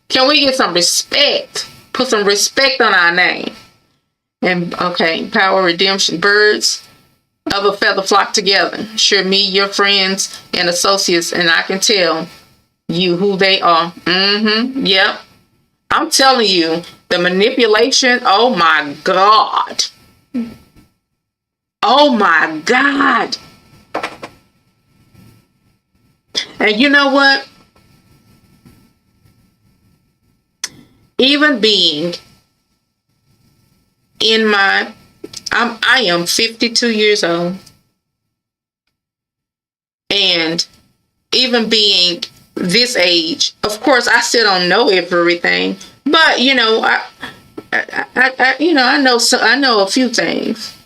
Can we get some respect? Put some respect on our name. And okay, power, redemption, birds of a feather flock together. Sure, me, your friends and associates, and I can tell you who they are. Yep. I'm telling you, the manipulation, oh my God. Oh my God. And you know what? Even being in I am 52 years old. And even being this age, of course, I still don't know everything, but I know a few things.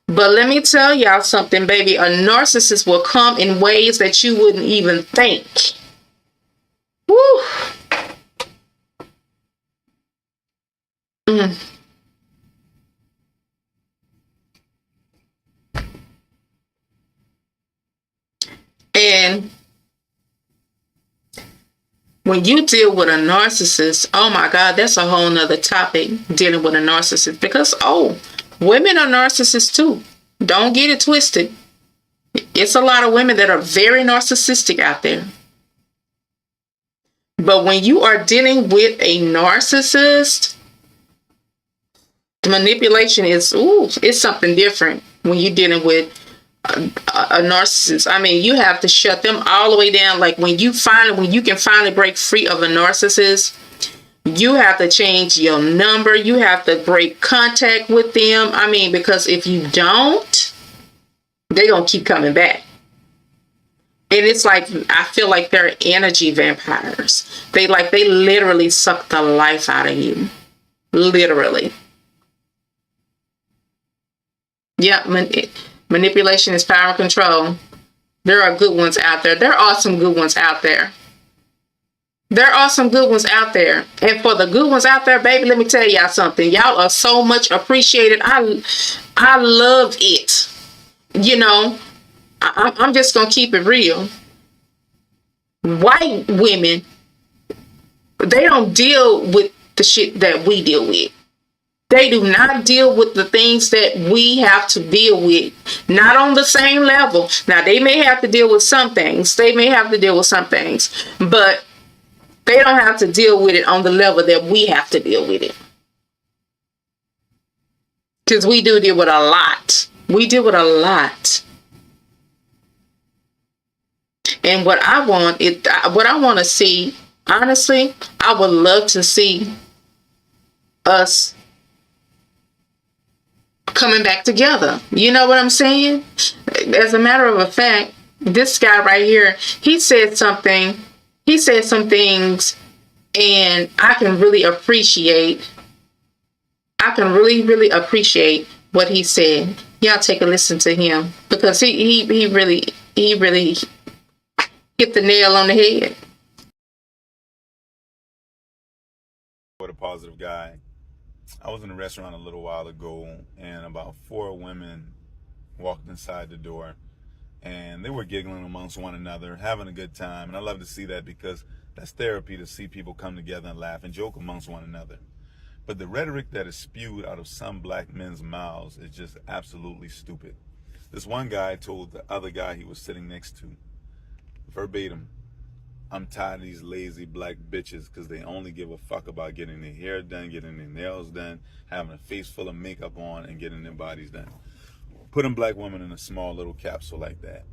But let me tell y'all something, baby. A narcissist will come in ways that you wouldn't even think. Woo. And when you deal with a narcissist, oh my God, that's a whole nother topic, dealing with a narcissist. Because, women are narcissists too. Don't get it twisted. It's a lot of women that are very narcissistic out there. But when you are dealing with a narcissist, manipulation is, it's something different when you're dealing with a narcissist. I mean, you have to shut them all the way down. Like when you can finally break free of a narcissist, you have to change your number. You have to break contact with them. I mean, because if you don't, they're going to keep coming back. And it's like, I feel like they're energy vampires. They literally suck the life out of you. Literally. Yeah, manipulation is power and control. There are good ones out there. There are some good ones out there. There are some good ones out there. And for the good ones out there, baby, let me tell y'all something. Y'all are so much appreciated. I love it. I'm just going to keep it real. White women, they don't deal with the shit that we deal with. They do not deal with the things that we have to deal with. Not on the same level. Now, they may have to deal with some things. But they don't have to deal with it on the level that we have to deal with it. Because we do deal with a lot. We deal with a lot. And what I want to see, honestly, I would love to see us coming back together. You know what I'm saying? As a matter of fact, this guy right here, he said some things, and I can really appreciate what he said. Y'all take a listen to him, because he really hit the nail on the head. What a positive guy. I was in a restaurant a little while ago, and about 4 women walked inside the door, and they were giggling amongst one another, having a good time. And I love to see that, because that's therapy, to see people come together and laugh and joke amongst one another. But the rhetoric that is spewed out of some black men's mouths is just absolutely stupid. This one guy told the other guy he was sitting next to, verbatim, "I'm tired of these lazy black bitches because they only give a fuck about getting their hair done, getting their nails done, having a face full of makeup on, and getting their bodies done." Putting black women in a small little capsule like that.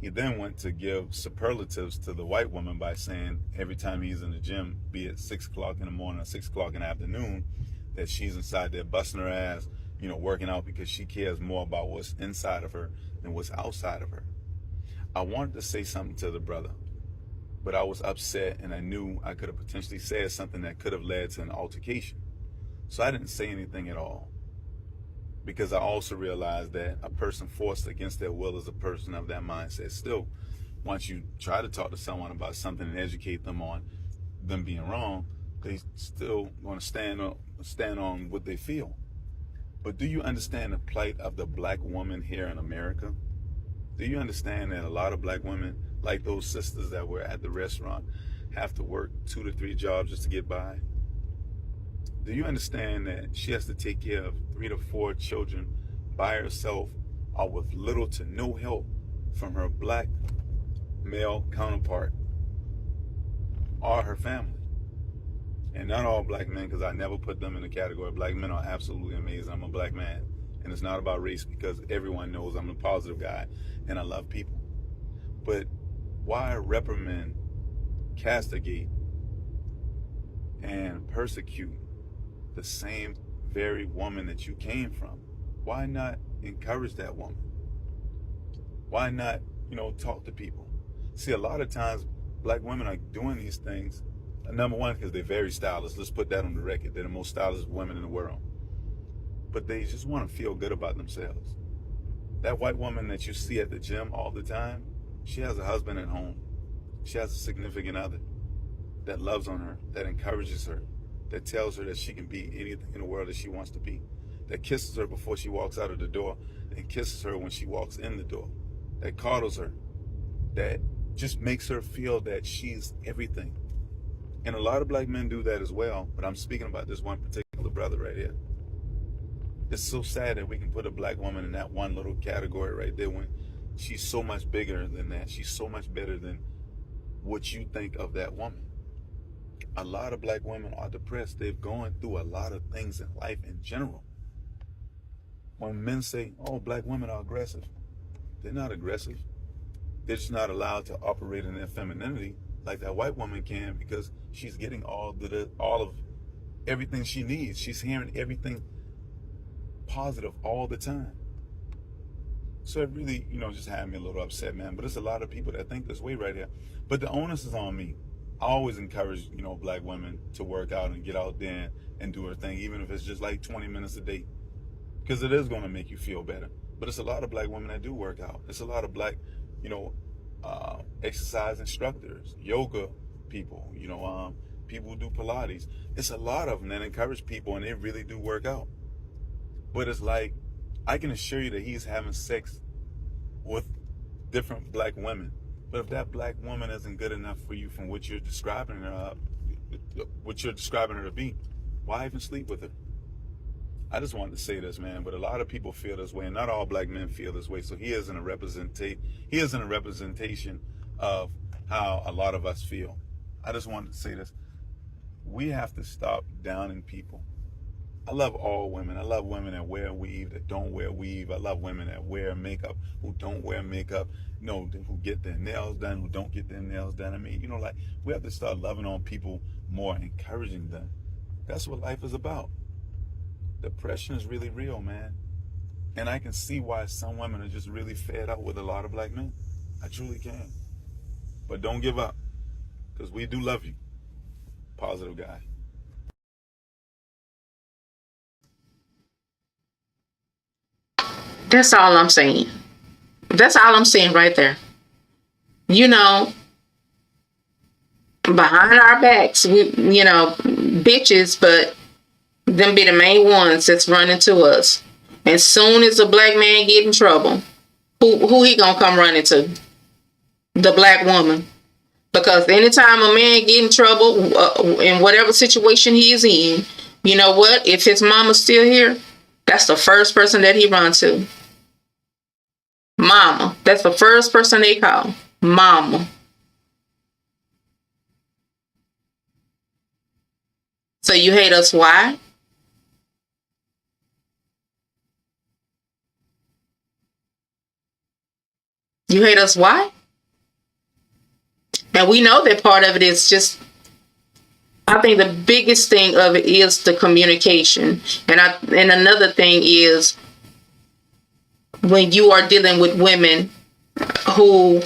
He then went to give superlatives to the white woman by saying every time he's in the gym, be it 6 o'clock in the morning or 6 o'clock in the afternoon, that she's inside there busting her ass, working out because she cares more about what's inside of her than what's outside of her. I wanted to say something to the brother, but I was upset and I knew I could have potentially said something that could have led to an altercation. So I didn't say anything at all, because I also realized that a person forced against their will is a person of that mindset. Still, once you try to talk to someone about something and educate them on them being wrong, they still want to stand on what they feel. But do you understand the plight of the black woman here in America? Do you understand that a lot of black women, like those sisters that were at the restaurant, have to work 2 to 3 jobs just to get by? Do you understand that she has to take care of 3 to 4 children by herself, or with little to no help from her black male counterpart or her family? And not all black men, because I never put them in the category. Black men are absolutely amazing. I'm a black man. And it's not about race, because everyone knows I'm a positive guy and I love people. But why reprimand, castigate, and persecute the same very woman that you came from? Why not encourage that woman? Why not, talk to people? See, a lot of times black women are doing these things, number one, because they're very stylish. Let's put that on the record. They're the most stylish women in the world. But they just want to feel good about themselves. That white woman that you see at the gym all the time, she has a husband at home. She has a significant other that loves on her, that encourages her, that tells her that she can be anything in the world that she wants to be, that kisses her before she walks out of the door and kisses her when she walks in the door, that coddles her, that just makes her feel that she's everything. And a lot of black men do that as well, but I'm speaking about this one particular brother right here. It's so sad that we can put a black woman in that one little category right there when she's so much bigger than that. She's so much better than what you think of that woman. A lot of black women are depressed. They've gone through a lot of things in life in general. When men say, oh, black women are aggressive, they're not aggressive. They're just not allowed to operate in their femininity like that white woman can, because she's getting all of everything she needs. She's hearing everything positive all the time. So it really, just had me a little upset, man. But it's a lot of people that think this way right here. But the onus is on me. I always encourage, black women to work out and get out there and do her thing, even if it's just like 20 minutes a day, because it is going to make you feel better. But it's a lot of black women that do work out. It's a lot of black, exercise instructors, yoga people, people who do Pilates. It's a lot of them that encourage people, and they really do work out. But it's like, I can assure you that he's having sex with different black women. But if that black woman isn't good enough for you from what you're describing her to be, why even sleep with her? I just wanted to say this, man. But a lot of people feel this way, and not all black men feel this way. So he isn't a representation of how a lot of us feel. I just wanted to say this. We have to stop downing people. I love all women. I love women that wear weave, that don't wear weave. I love women that wear makeup, who don't wear makeup, who get their nails done, who don't get their nails done. I mean, we have to start loving on people more, encouraging them. That's what life is about. Depression is really real, man. And I can see why some women are just really fed up with a lot of black men. I truly can. But don't give up, because we do love you. Positive guy. That's all I'm saying. That's all I'm saying right there. Behind our backs, we, bitches, but them be the main ones that's running to us. As soon as a black man get in trouble, who he gonna come running to? The black woman. Because anytime a man get in trouble, in whatever situation he is in, you know what? If his mama's still here, that's the first person that he run to. Mama. That's the first person they call. Mama. So you hate us, why? You hate us why? And we know that part of it is just, I think the biggest thing of it is the communication. And another thing is when you are dealing with women who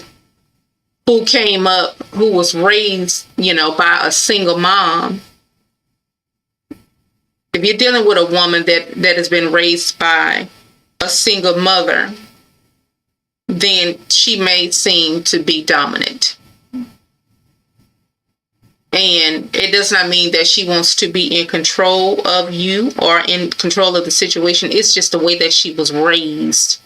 came up, who was raised, by a single mom. If you're dealing with a woman that has been raised by a single mother, then she may seem to be dominant. And it does not mean that she wants to be in control of you or in control of the situation. It's just the way that she was raised.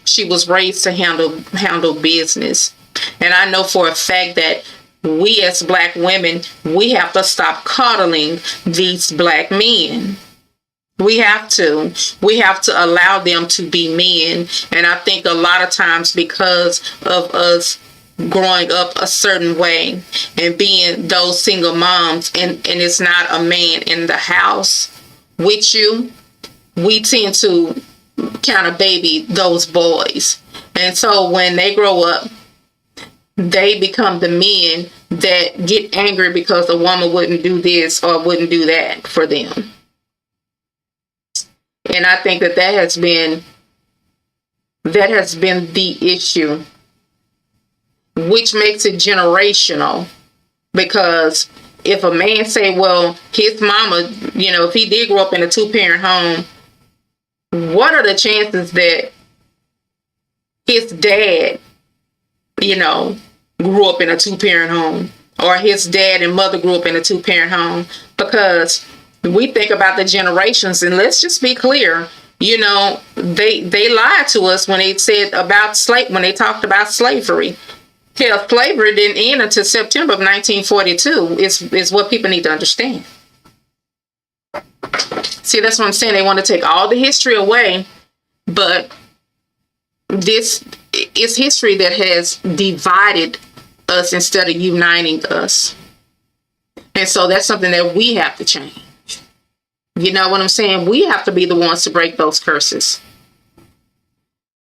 She was raised to handle business. And I know for a fact that we as Black women, we have to stop coddling these Black men. We have to allow them to be men. And I think a lot of times because of us growing up a certain way and being those single moms and it's not a man in the house with you, we tend to kind of baby those boys. And so when they grow up, they become the men that get angry because a woman wouldn't do this or wouldn't do that for them. And I think that has been the issue, which makes it generational. Because if a man say, well, his mama, if he did grow up in a 2-parent home, what are the chances that his dad, grew up in a 2-parent home, or his dad and mother grew up in a 2-parent home? Because we think about the generations, and let's just be clear, they lied to us when they said about when they talked about slavery. Hell, slavery didn't end until September of 1942 is what people need to understand. See, that's what I'm saying. They want to take all the history away, but this is history that has divided us instead of uniting us. And so that's something that we have to change. You know what I'm saying? We have to be the ones to break those curses.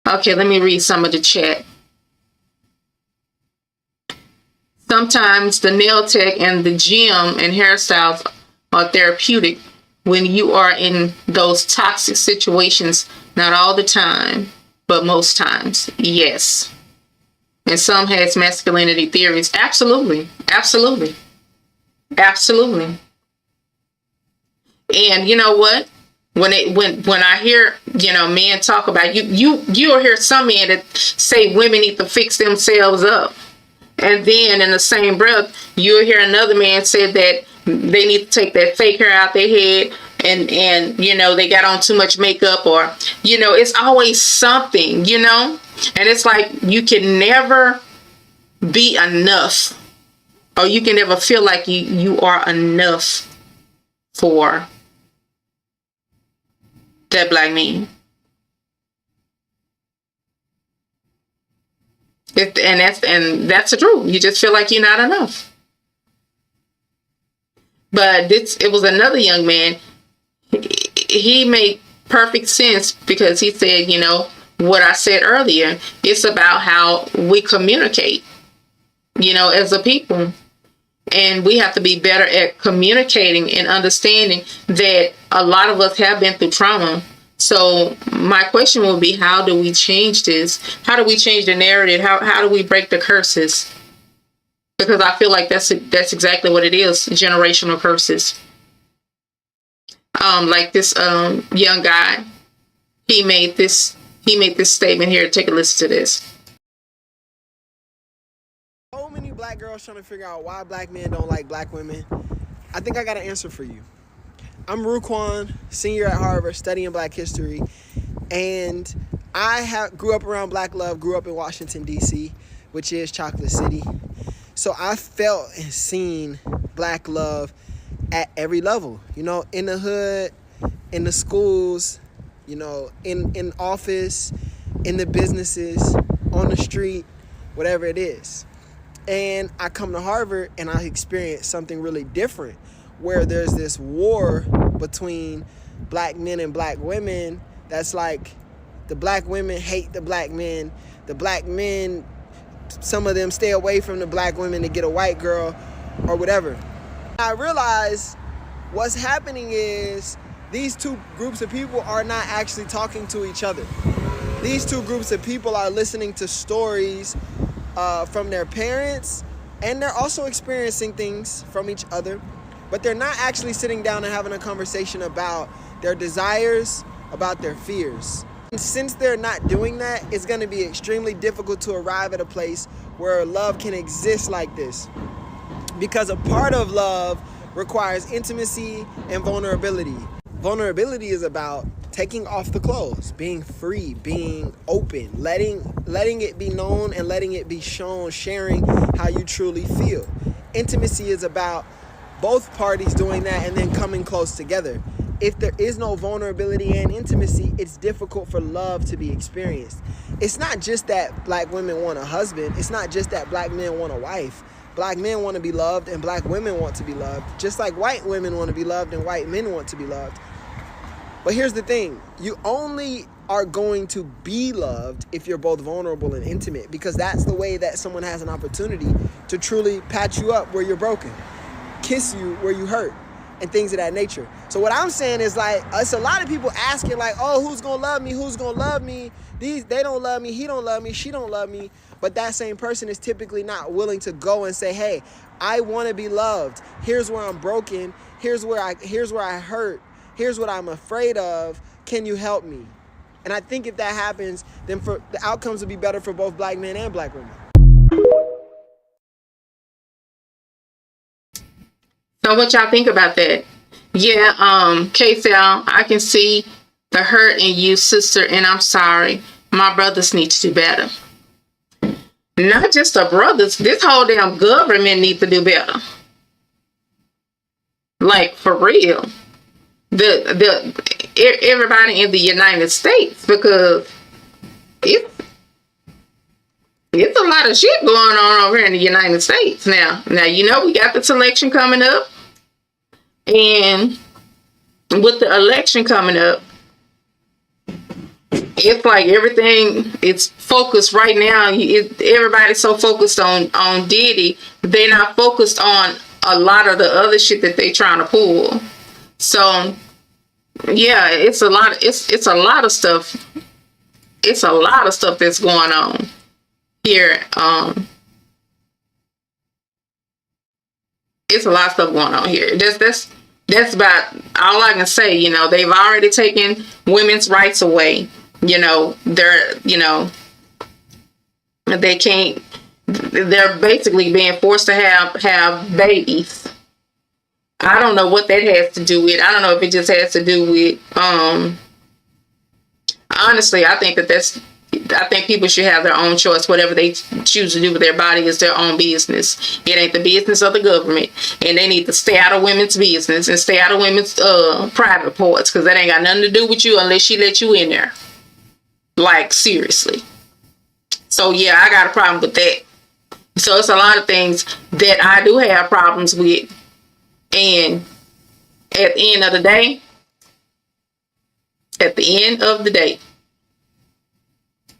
Okay, let me read some of the chat. Sometimes the nail tech and the gym and hairstyles are therapeutic when you are in those toxic situations. Not all the time, but most times, yes. And some has masculinity theories. Absolutely. Absolutely. Absolutely. And you know what? When I hear, men talk about you'll hear some men that say women need to fix themselves up. And then in the same breath, you'll hear another man say that they need to take that fake hair out their head and they got on too much makeup, or, it's always something, and it's like you can never be enough, or you can never feel like you are enough for that Black man. And that's the truth. You just feel like you're not enough. But it was another young man. He made perfect sense because he said, what I said earlier. It's about how we communicate, as a people. And we have to be better at communicating and understanding that a lot of us have been through trauma. So my question will be, how do we change this? How do we change the narrative? How do we break the curses? Because I feel like that's exactly what it is, generational curses. Like this young guy, he made this statement here. Take a listen to this. So many Black girls trying to figure out why Black men don't like Black women. I think I got an answer for you. I'm Ruquan, senior at Harvard, studying Black history, and I grew up around Black love, grew up in Washington, D.C., which is Chocolate City. So I felt and seen Black love at every level, in the hood, in the schools, in office, in the businesses, on the street, whatever it is. And I come to Harvard and I experience something really different, where there's this war between Black men and Black women that's like the Black women hate the Black men, the black men, some of them stay away from the black women to get a white girl or whatever. I realize what's happening is these two groups of people are not actually talking to each other. These two groups of people are listening to stories from their parents, and they're also experiencing things from each other, but they're not actually sitting down and having a conversation about their desires, about their fears. And since they're not doing that, it's going to be extremely difficult to arrive at a place where love can exist like this. Because a part of love requires intimacy and vulnerability. Vulnerability is about taking off the clothes, being free, being open, letting it be known and letting it be shown, sharing how you truly feel. Intimacy is about both parties doing that and then coming close together. If there is no vulnerability and intimacy, it's difficult for love to be experienced. It's not just that black women want a husband. It's not just that black men want a wife. Black men want to be loved and black women want to be loved, just like white women want to be loved and white men want to be loved. But here's the thing, you only are going to be loved if you're both vulnerable and intimate, because that's the way that someone has an opportunity to truly patch you up where you're broken, kiss you where you hurt, and things of that nature. So what I'm saying is, like, it's a lot of people asking, like, oh, who's gonna love me? Who's gonna love me? They don't love me, he don't love me, she don't love me. But that same person is typically not willing to go and say, hey, I wanna be loved. Here's where I'm broken. Here's where I hurt. Here's what I'm afraid of. Can you help me? And I think if that happens, then the outcomes will be better for both black men and black women. So what y'all think about that? Yeah, K-Cell, I can see the hurt in you, sister, and I'm sorry. My brothers need to do better. Not just the brothers, this whole damn government needs to do better. Like, for real. Everybody in the United States, because it's a lot of shit going on over here in the United States now. Now, you know, we got this election coming up, and with the election coming up, it's like everything is focused right now. Everybody's so focused on Diddy, they're not focused on a lot of the other shit that they trying to pull. So yeah, it's a lot of stuff. It's a lot of stuff that's going on here. It's a lot of stuff going on here. That's about all I can say. You know, they've already taken women's rights away. You know, they're basically being forced to have babies. I don't know what that has to do with. I don't know if it just has to do with, honestly, I think people should have their own choice. Whatever they choose to do with their body is their own business. It ain't the business of the government. And they need to stay out of women's business and stay out of women's private parts, because that ain't got nothing to do with you unless she let you in there. Like, seriously. So yeah, I got a problem with that. So it's a lot of things that I do have problems with. And at the end of the day,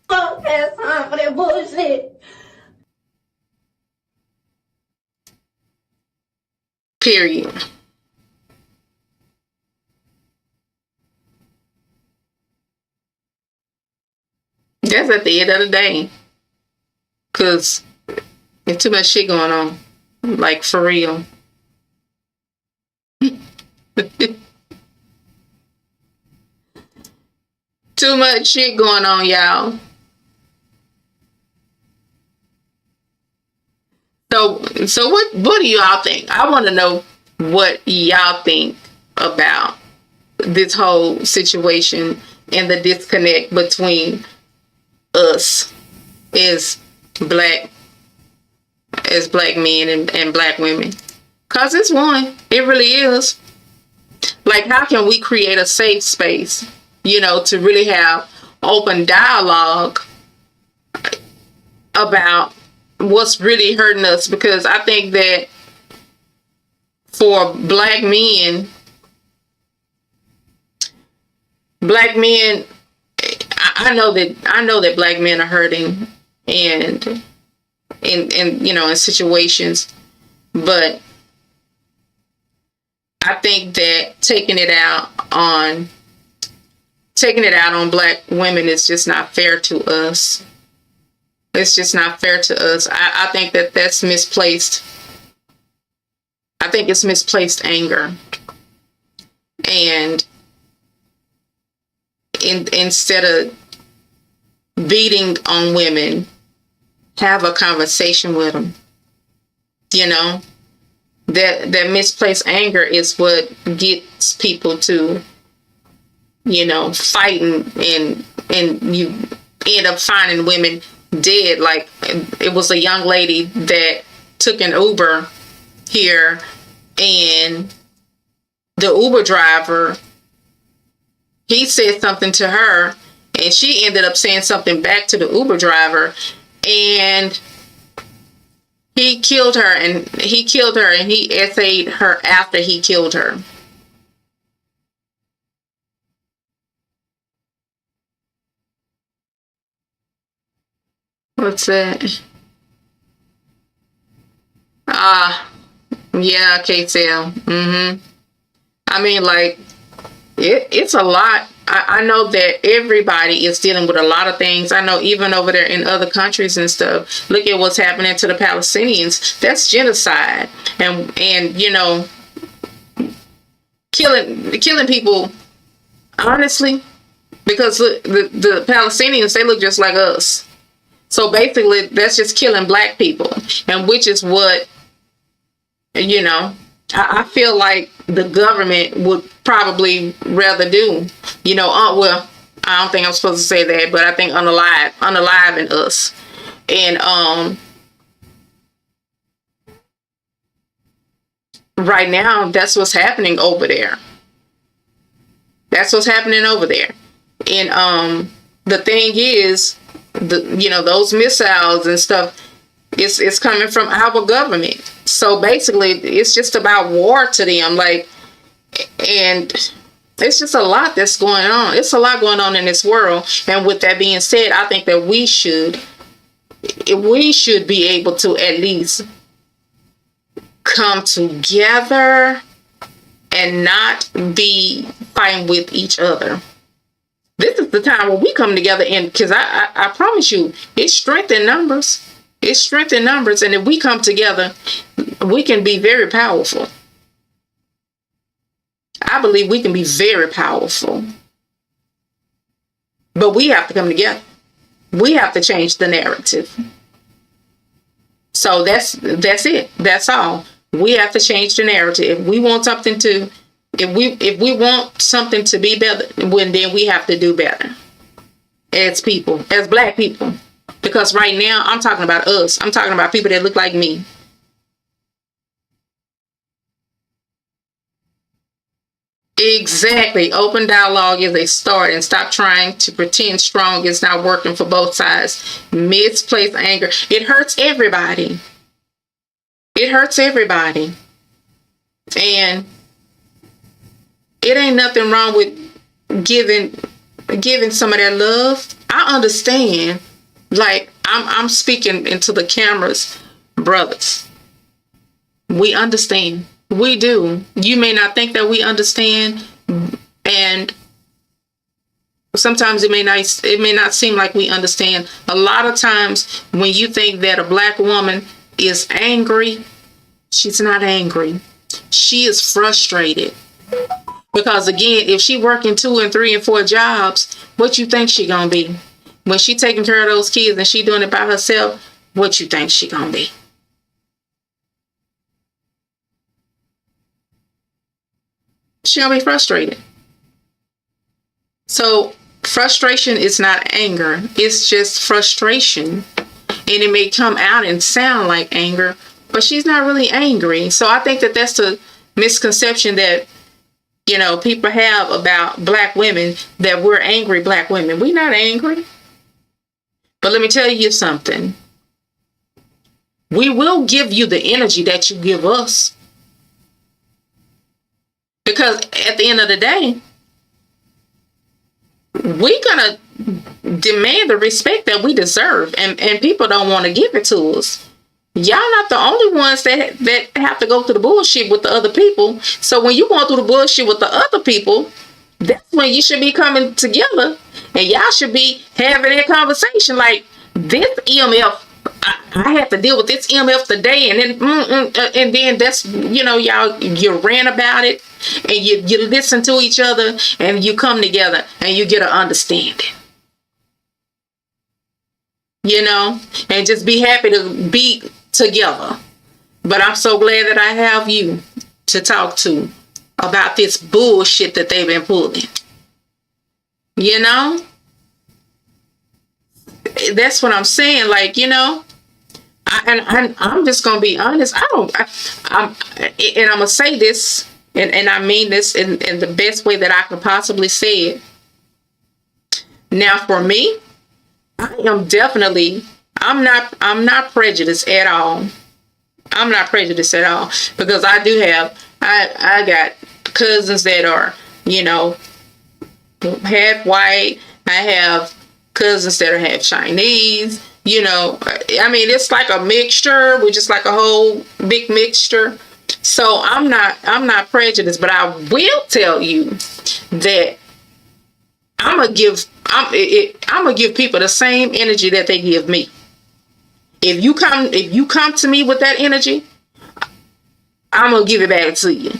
fuck that time for that bullshit. Period. That's at the end of the day. Cause there's too much shit going on. Like, for real. Too much shit going on, y'all. So what do y'all think? I want to know what y'all think about this whole situation and the disconnect between us as black men and black women. Cause it's one. It really is. Like, how can we create a safe space, you know, to really have open dialogue about what's really hurting us? Because I think that for black men, I know that black men are hurting and in situations. But I think that taking it out on Black women is just not fair to us. It's just not fair to us. I think that that's misplaced. I think it's misplaced anger. And instead of beating on women, have a conversation with them. That misplaced anger is what gets people to, fighting, and you end up finding women dead. Like, it was a young lady that took an Uber here, and the Uber driver, he said something to her, and she ended up saying something back to the Uber driver, and he killed her, and he essayed her after he killed her. What's that? Yeah, K-Tail. I mean, like, it's a lot. I know that everybody is dealing with a lot of things. I know even over there in other countries and stuff, look at what's happening to the Palestinians. That's genocide. And killing people, honestly, because the Palestinians, they look just like us. So basically, that's just killing Black people, and which is what, I feel like the government would probably rather do. Well, I don't think I'm supposed to say that, but I think unalive in us. And right now, that's what's happening over there. That's what's happening over there. And the thing is, those missiles and stuff, it's coming from our government. So basically, it's just about war to them. Like, and it's just a lot that's going on. It's a lot going on in this world. And with that being said, I think that we should be able to at least come together and not be fighting with each other. This is the time where we come together, and because I promise you, it's strength in numbers. It's strength in numbers, and if we come together, we can be very powerful. I believe we can be very powerful. But we have to come together. We have to change the narrative. So that's it. That's all. We have to change the narrative. If we want something to be better, then we have to do better as people, as Black people. Because right now, I'm talking about us. I'm talking about people that look like me. Exactly. Open dialogue is a start, and stop trying to pretend strong is not working for both sides. Misplaced anger. It hurts everybody. It hurts everybody. And it ain't nothing wrong with giving some of that love. I understand. Like, I'm speaking into the cameras, brothers. We understand. We do. You may not think that we understand, and sometimes it may not seem like we understand. A lot of times when you think that a Black woman is angry, she's not angry. She is frustrated. Because again, if she working 2 and 3 and 4 jobs, what you think she gonna be? When she taking care of those kids and she doing it by herself, what you think she gonna be? She gonna be frustrated. So frustration is not anger. It's just frustration. And it may come out and sound like anger, but she's not really angry. So I think that that's the misconception that people have about Black women, that we're angry Black women. We're not angry. But let me tell you something. We will give you the energy that you give us. Because at the end of the day, we're gonna demand the respect that we deserve, and people don't want to give it to us. Y'all not the only ones that have to go through the bullshit with the other people. So when you going through the bullshit with the other people, that's when you should be coming together, and y'all should be having that conversation. Like, this EMF, I have to deal with this EMF today, and then that's, y'all, you rant about it, and you listen to each other, and you come together, and you get an understanding. And just be happy to be together. But I'm so glad that I have you to talk to about this bullshit that they've been pulling. That's what I'm saying. Like, I'm just gonna be honest. I'm gonna say this, and I mean this in the best way that I can possibly say it. Now, for me, I am definitely, I'm not prejudiced at all. I'm not prejudiced at all, because I do have, I got cousins that are, half white. I have cousins that are half Chinese. I mean, it's like a mixture. We're just like a whole big mixture. So I'm not prejudiced, but I will tell you that I'm gonna give people the same energy that they give me. If you come to me with that energy, I'm gonna give it back to you.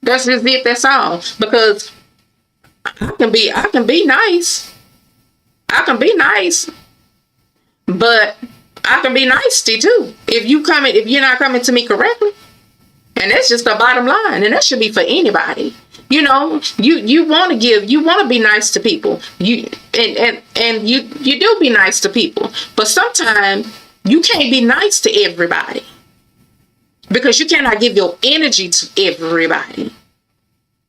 That's just it. That's all. Because I can be nice. I can be nice, but I can be nasty too. If you're not coming to me correctly, and that's just the bottom line, and that should be for anybody. You want to be nice to people. You do be nice to people, but sometimes you can't be nice to everybody, because you cannot give your energy to everybody.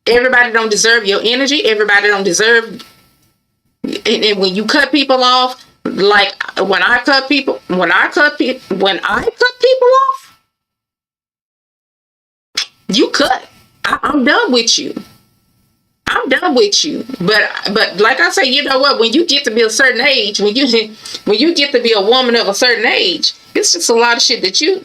Everybody don't deserve your energy. Everybody don't deserve. And when you cut people off, like when I cut people off, you cut. I'm done with you. I'm done with you. But like I say, you know what? When you get to be a certain age, when you get to be a woman of a certain age, it's just a lot of shit that you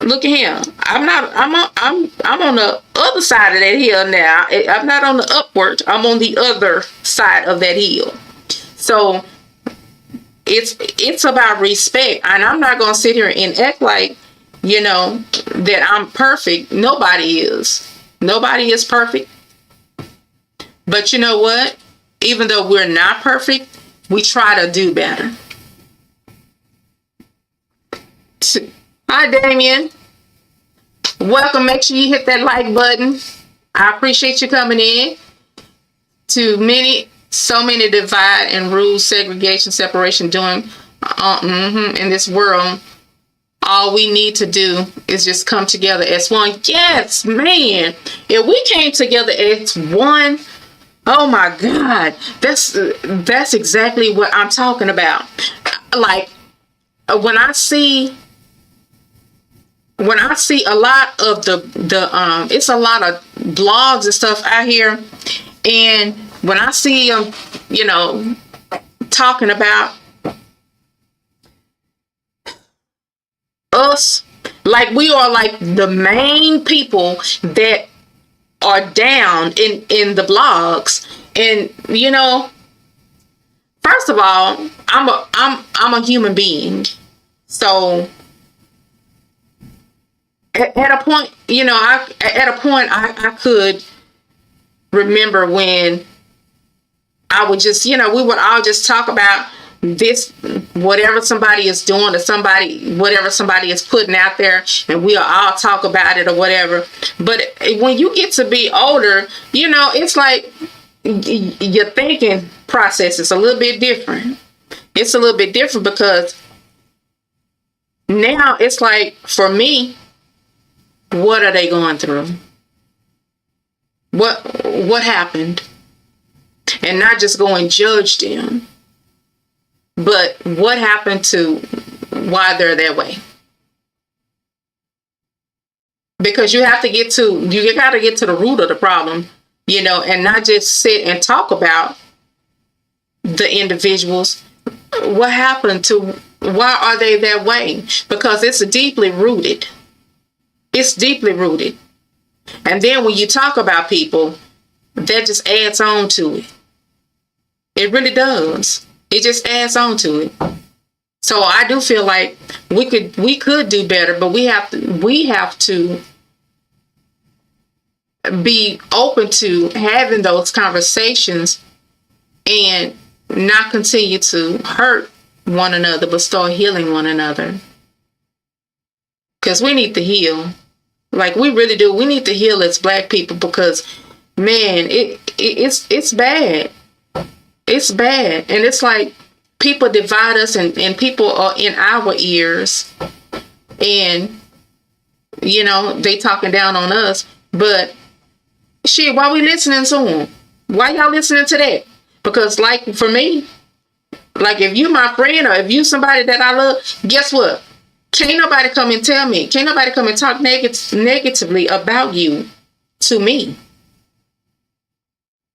look at here. I'm on the other side of that hill now. I'm not on the upward. I'm on the other side of that hill. So it's about respect, and I'm not gonna sit here and act like that I'm perfect. Nobody is. Nobody is perfect. But you know what? Even though we're not perfect, we try to do better. Hi, Damien. Welcome. Make sure you hit that like button. I appreciate you coming in. So many divide and rule, segregation, separation doing in this world. All we need to do is just come together as one. Yes, man. If we came together as one, oh my God, that's exactly what I'm talking about. Like when I see a lot of it's a lot of blogs and stuff out here, and when I see them, talking about us, like we are like the main people that are down in the blogs. And first of all, I'm a human being. So at a point, I could remember when I would just, we would all just talk about this, whatever somebody is doing, or whatever somebody is putting out there, and we'll all talk about it or whatever. But when you get to be older, it's like your thinking process is a little bit different. It's a little bit different, because now it's like, for me, what are they going through? What happened? And not just go and judge them, but what happened to why they're that way? Because you got to get to the root of the problem, and not just sit and talk about the individuals. What happened to, why are they that way? Because it's deeply rooted. It's deeply rooted. And then when you talk about people, that just adds on to it. It really does. It just adds on to it. So I do feel like we could do better, but we have to be open to having those conversations and not continue to hurt one another, but start healing one another. Because we need to heal. Like, we really do. We need to heal as Black people, because, man, it's bad. It's bad. And it's like people divide us, and people are in our ears, and, you know, they talking down on us. But shit, why we listening to them? Why y'all listening to that? Because, like, for me, like, if you my friend, or if you somebody that I love, guess what? Can't nobody come and tell me. Can't nobody come and talk negatively about you to me.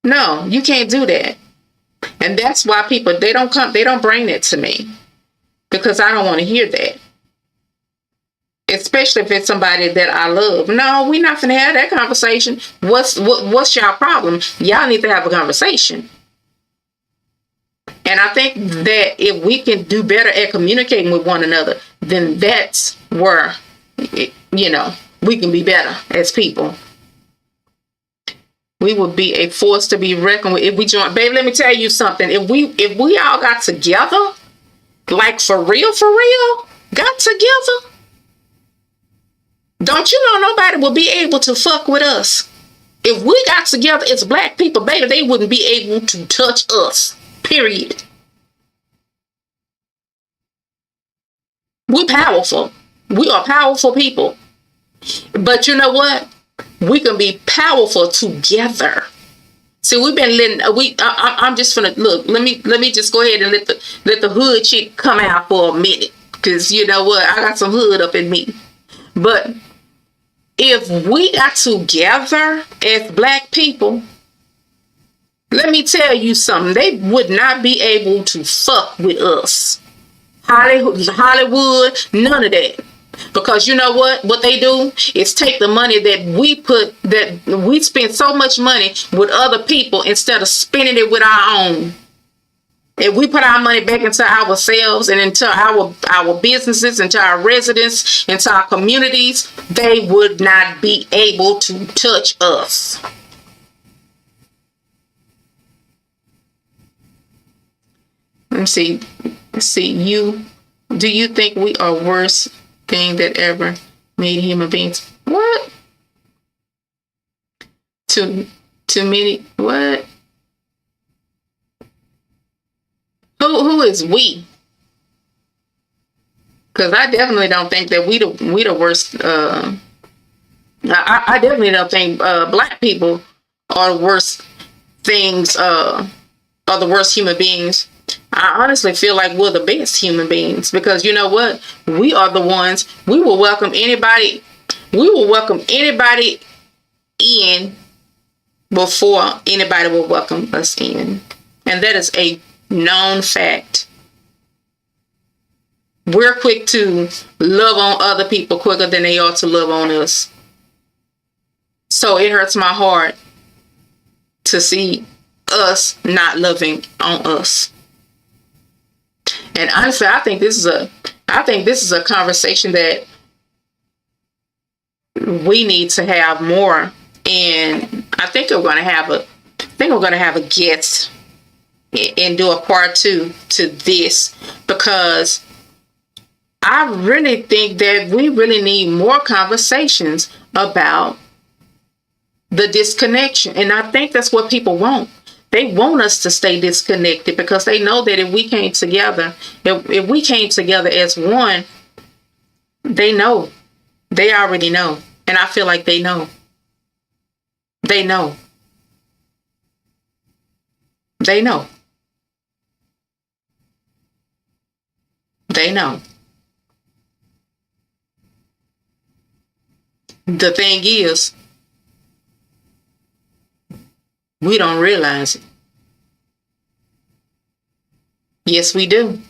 No, you can't do that. And that's why people, they don't bring it to me, because I don't want to hear that. Especially if it's somebody that I love. No, we're not finna have that conversation. What's y'all problem? Y'all need to have a conversation. And I think that if we can do better at communicating with one another, then that's where, you know, we can be better as people. We would be a force to be reckoned with if we join. Baby, let me tell you something. If we all got together, like for real, got together, don't you know nobody will be able to fuck with us. If we got together as Black people, baby, they wouldn't be able to touch us. Period. We powerful. We are powerful people. But you know what? We can be powerful together. See, we've been letting I'm just gonna look. Let me just go ahead and let the hood chick come out for a minute, because you know what? I got some hood up in me. But if we got together as Black people, let me tell you something. They would not be able to fuck with us. Hollywood, none of that. Because you know what? What they do is take the money that we spend so much money with other people instead of spending it with our own. If we put our money back into ourselves and into our businesses, into our residents, into our communities, they would not be able to touch us. Let me see. Do you think we are worst thing that ever made human beings? What? Too many? What? Who is we? Because I definitely don't think that we the worst. I definitely don't think Black people are the worst things. Are the worst human beings. I honestly feel like we're the best human beings, because you know what? We are the ones. We will welcome anybody. We will welcome anybody in before anybody will welcome us in, and that is a known fact. We're quick to love on other people quicker than they are to love on us. So it hurts my heart to see us not loving on us. And honestly, I think this is a conversation that we need to have more. And I think we're going to have a guest and do a part 2 to this, because I really think that we really need more conversations about the disconnection. And I think that's what people want. They want us to stay disconnected, because they know that if we came together, if we came together as one, they know. They already know. And I feel like they know. They know. They know. They know. The thing is, we don't realize it. Yes, we do.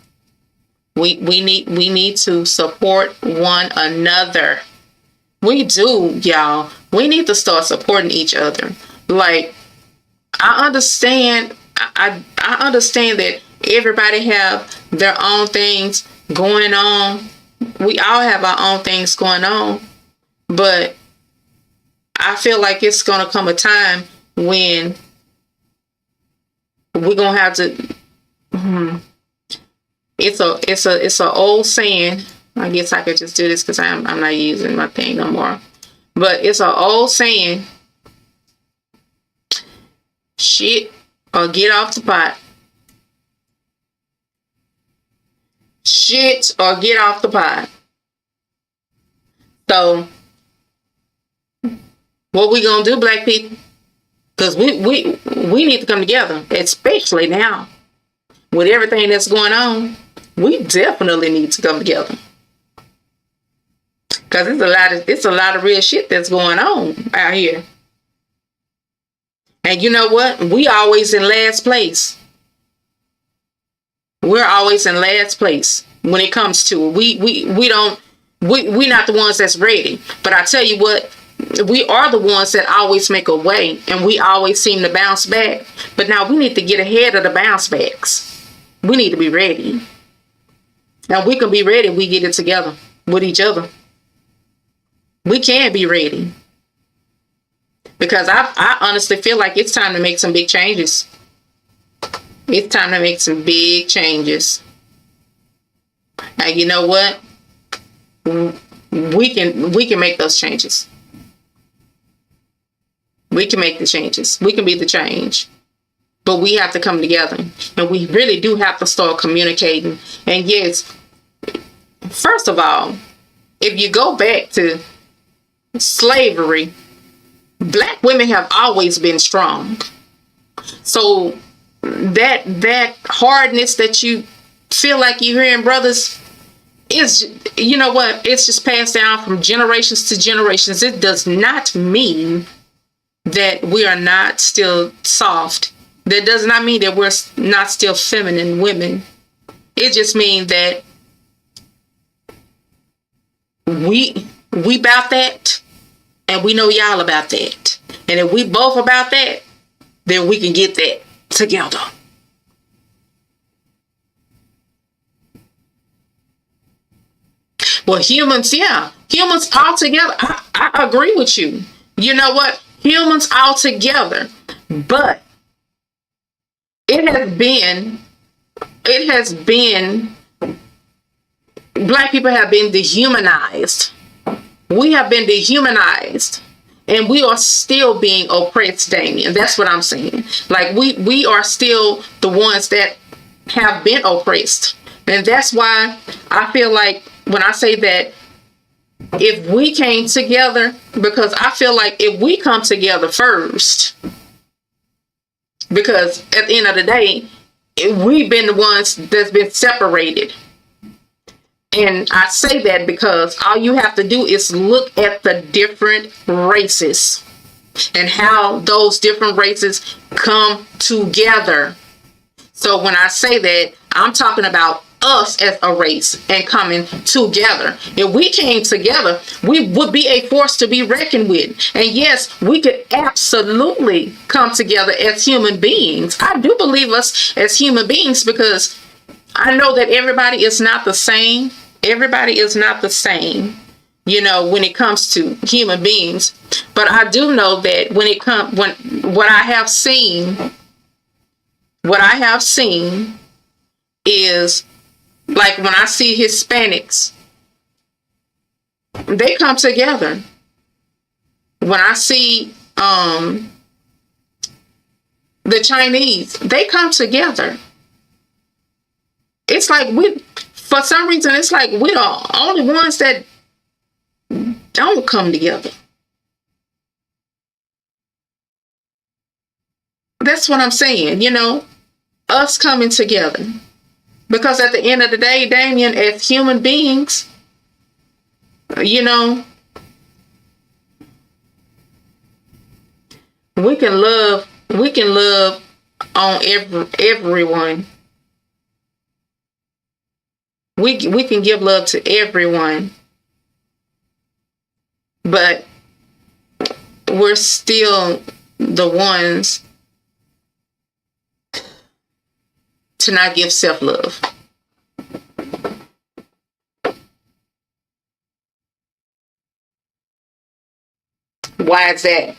We need to support one another. We do, y'all. We need to start supporting each other. Like, I understand. I understand that everybody have their own things going on. We all have our own things going on, but I feel like it's gonna come a time when we're gonna have to. It's a old saying. I guess I could just do this because I'm not using my thing no more. But it's an old saying. Shit or get off the pot. Shit or get off the pot. So what we gonna do, black people? Because we need to come together, especially now with everything that's going on. We definitely need to come together. Because it's a lot of real shit that's going on out here. And you know what? We always in last place. We're always in last place when it comes to it. We're not the ones that's ready. But I tell you what, we are the ones that always make a way, and we always seem to bounce back. But now we need to get ahead of the bounce backs. We need to be ready. Now we can be ready if we get it together with each other. We can be ready. Because I honestly feel like it's time to make some big changes. It's time to make some big changes. And you know what? We can make those changes. We can make the changes. We can be the change. But we have to come together. And we really do have to start communicating. And yes, first of all, if you go back to slavery, black women have always been strong. So that hardness that you feel like you're hearing, brothers, is, you know what? It's just passed down from generations to generations. It does not mean that we are not still soft. That does not mean that we're not still feminine women. It just means that we about that, and we know y'all about that. And if we both about that, then we can get that together. Well, humans all together. I agree with you. You know what? Humans all together. But it has been, black people have been dehumanized. We have been dehumanized. And we are still being oppressed, Damien. That's what I'm saying. Like, we are still the ones that have been oppressed. And that's why I feel like when I say that, if we came together, because I feel like if we come together first, because at the end of the day, we've been the ones that's been separated. And I say that because all you have to do is look at the different races and how those different races come together. So when I say that, I'm talking about us as a race and coming together. If we came together, we would be a force to be reckoned with. And yes, we could absolutely come together as human beings. I do believe us as human beings, because I know that everybody is not the same. Everybody is not the same, you know, when it comes to human beings. But I do know that what I have seen is, like, when I see Hispanics, they come together. When I see the Chinese, they come together. It's like for some reason, it's like we're the only ones that don't come together. That's what I'm saying, you know, us coming together. Because at the end of the day, Damien, as human beings, you know, we can love on everyone. We can give love to everyone, but we're still the ones to not give self-love. Why is that?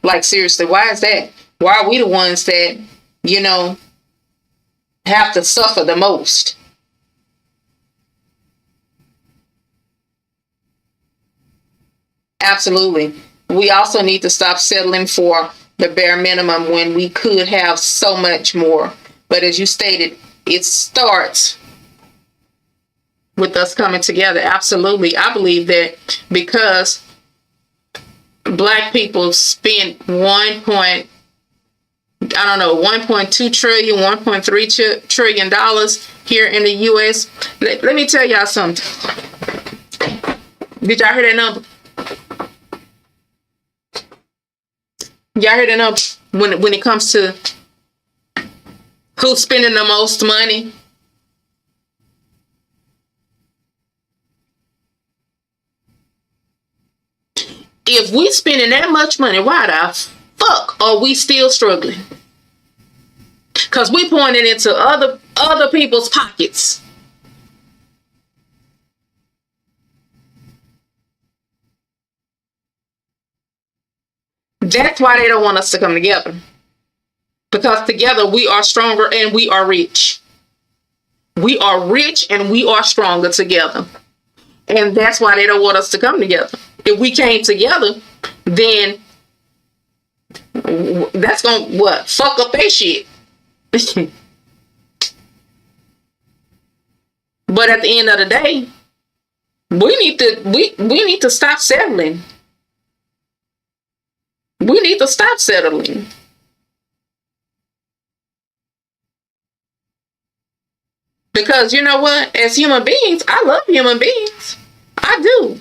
Like, seriously, why is that? Why are we the ones that, you know, have to suffer the most? Absolutely. We also need to stop settling for the bare minimum when we could have so much more. But as you stated, it starts with us coming together. Absolutely. I believe that because Black people spent 1.2 trillion, $1.3 trillion here in the U.S. Let me tell y'all something. Did y'all hear that number? Y'all hear that number? When it comes to who's spending the most money? If we spending that much money, why the fuck are we still struggling? Because we pouring it into other people's pockets. That's why they don't want us to come together. Because together we are stronger and we are rich. We are rich and we are stronger together. And that's why they don't want us to come together. If we came together, then that's gonna what? Fuck up their shit. But at the end of the day, we need to stop settling. We need to stop settling. Because you know what? As human beings, I love human beings. I do.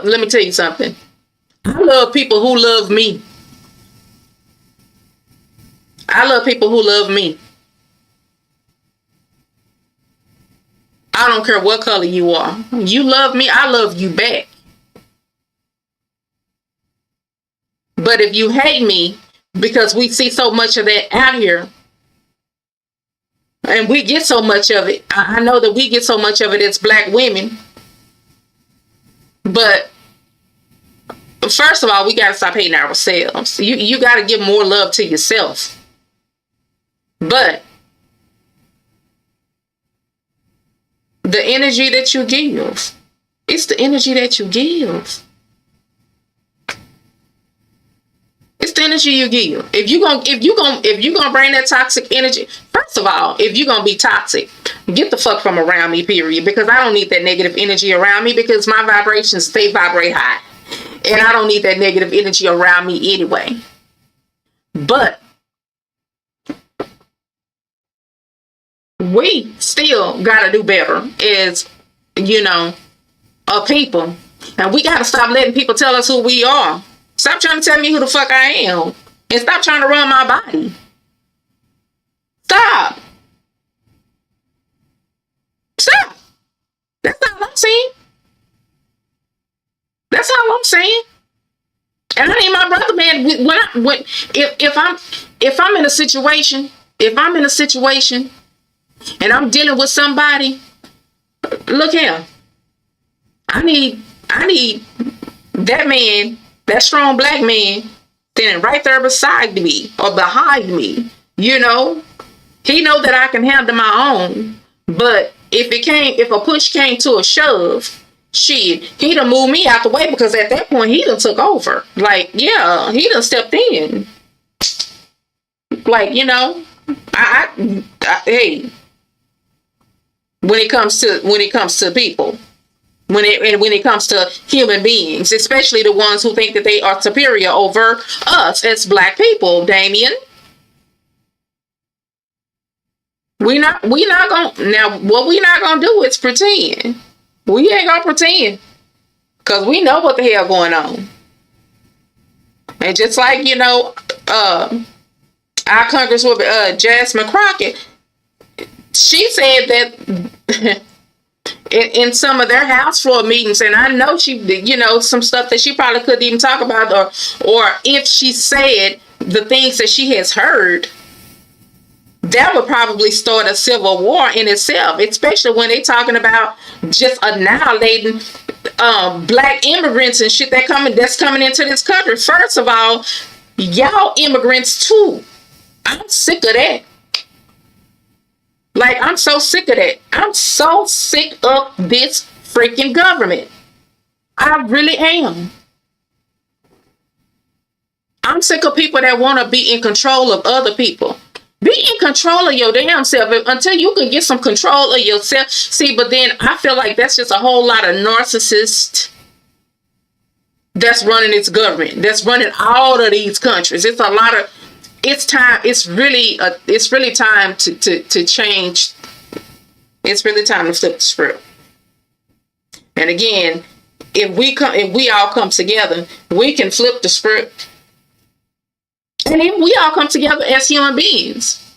Let me tell you something. I love people who love me. I love people who love me. I don't care what color you are. You love me, I love you back. But if you hate me, because we see so much of that out here, and we get so much of it, I know that we get so much of it as Black women. But first of all, we got to stop hating ourselves. You got to give more love to yourself. But the energy that you give, it's the energy that you give. It's the energy you give. If you gonna bring that toxic energy, first of all, if you're gonna be toxic, get the fuck from around me, period. Because I don't need that negative energy around me, because my vibrations, they vibrate high. And I don't need that negative energy around me anyway. But we still gotta do better as, you know, a people. And we gotta stop letting people tell us who we are. Stop trying to tell me who the fuck I am. And stop trying to run my body. Stop. Stop. That's all I'm saying. That's all I'm saying. And I need my brother, man. If I'm in a situation, and I'm dealing with somebody, look here. I need that man, that strong Black man, standing right there beside me or behind me. You know, he know that I can handle my own. But if a push came to a shove, shit, he done moved me out the way, because at that point he done took over. Like, yeah, he done stepped in. Like, you know, I hey, when it comes to people. When it comes to human beings, especially the ones who think that they are superior over us as Black people, Damien. What we not gonna do is pretend. We ain't gonna pretend, because we know what the hell going on. And just like, you know, our Congresswoman Jasmine Crockett, She said that in some of their house floor meetings, and I know she, you know, some stuff that she probably couldn't even talk about, or if she said the things that she has heard, that would probably start a civil war in itself, especially when they talking about just annihilating black immigrants and shit that's coming into this country. First of all, y'all immigrants too. I'm sick of that. Like, I'm so sick of that. I'm so sick of this freaking government. I really am. I'm sick of people that want to be in control of other people. Be in control of your damn self until you can get some control of yourself. See, but then I feel like that's just a whole lot of narcissists that's running this government, that's running all of these countries. It's a lot of, it's time. It's really time to change. It's really time to flip the script. And again, if we all come together, we can flip the script. And if we all come together as human beings,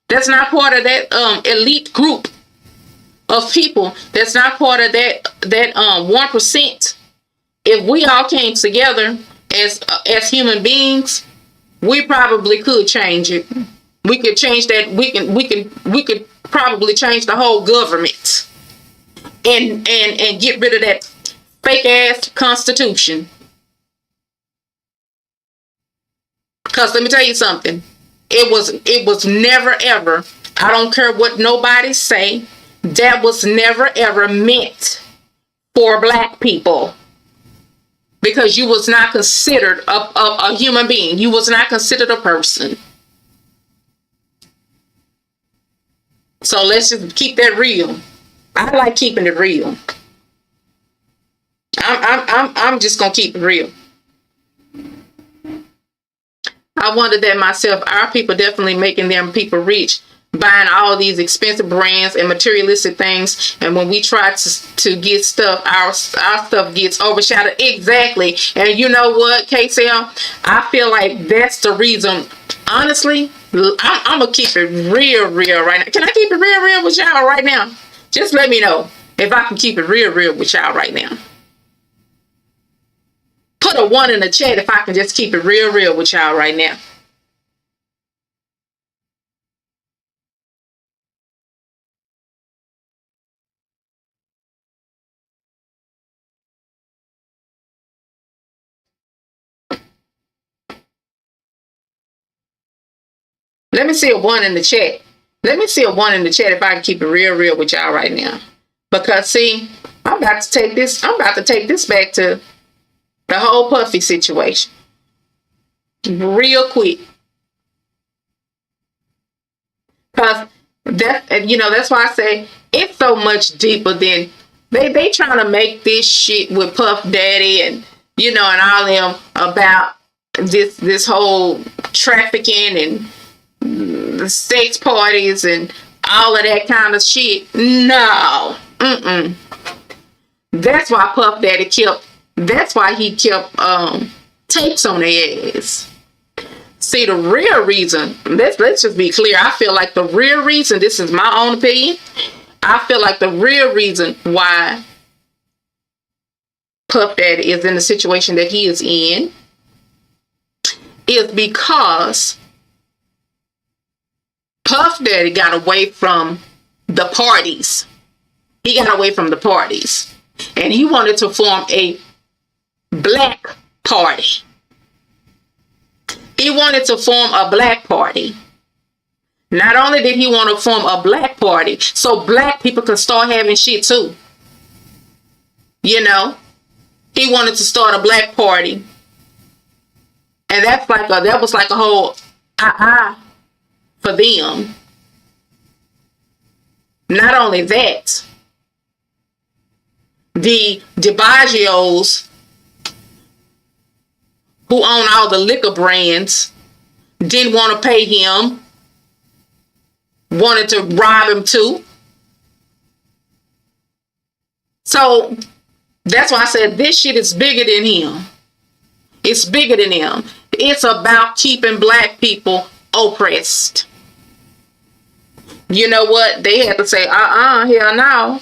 that's not part of that elite group of people. That's not part of that 1%. If we all came together as human beings, we probably could change it. We could change that. We could probably change the whole government and get rid of that fake ass constitution. Because let me tell you something. It was never ever, I don't care what nobody say, that was never ever meant for black people. Because you was not considered a human being. You was not considered a person. So let's just keep that real. I like keeping it real. I'm just gonna keep it real. I wondered that myself. Our people definitely making them people rich, buying all these expensive brands and materialistic things. And when we try to get stuff, our stuff gets overshadowed. Exactly. And you know what, KCL? I feel like that's the reason. Honestly, I'm going to keep it real right now. Can I keep it real with y'all right now? Just let me know if I can keep it real with y'all right now. Put a 1 in the chat if I can just keep it real with y'all right now. Let me see a 1 in the chat. Let me see a 1 in the chat if I can keep it real with y'all right now. Because see, I'm about to take this back to the whole Puffy situation. Real quick. Because that's why I say it's so much deeper than they trying to make this shit with Puff Daddy and and all them about this whole trafficking and the sex parties and all of that kind of shit. No. That's why Puff Daddy that's why he kept tapes on their ass. See, the real reason, let's just be clear. I feel like the real reason, this is my own opinion, I feel like the real reason why Puff Daddy is in the situation that he is in is because Puff Daddy got away from the parties. He got away from the parties. And he wanted to form a black party. He wanted to form a black party. Not only did he want to form a black party, so black people could start having shit too. He wanted to start a black party. And that was like a whole for them. Not only that, the DiBiagios, who own all the liquor brands, didn't want to pay him, wanted to rob him too. So that's why I said this shit is bigger than him. It's bigger than him. It's about keeping black people oppressed. you know what? They had to say, hell no.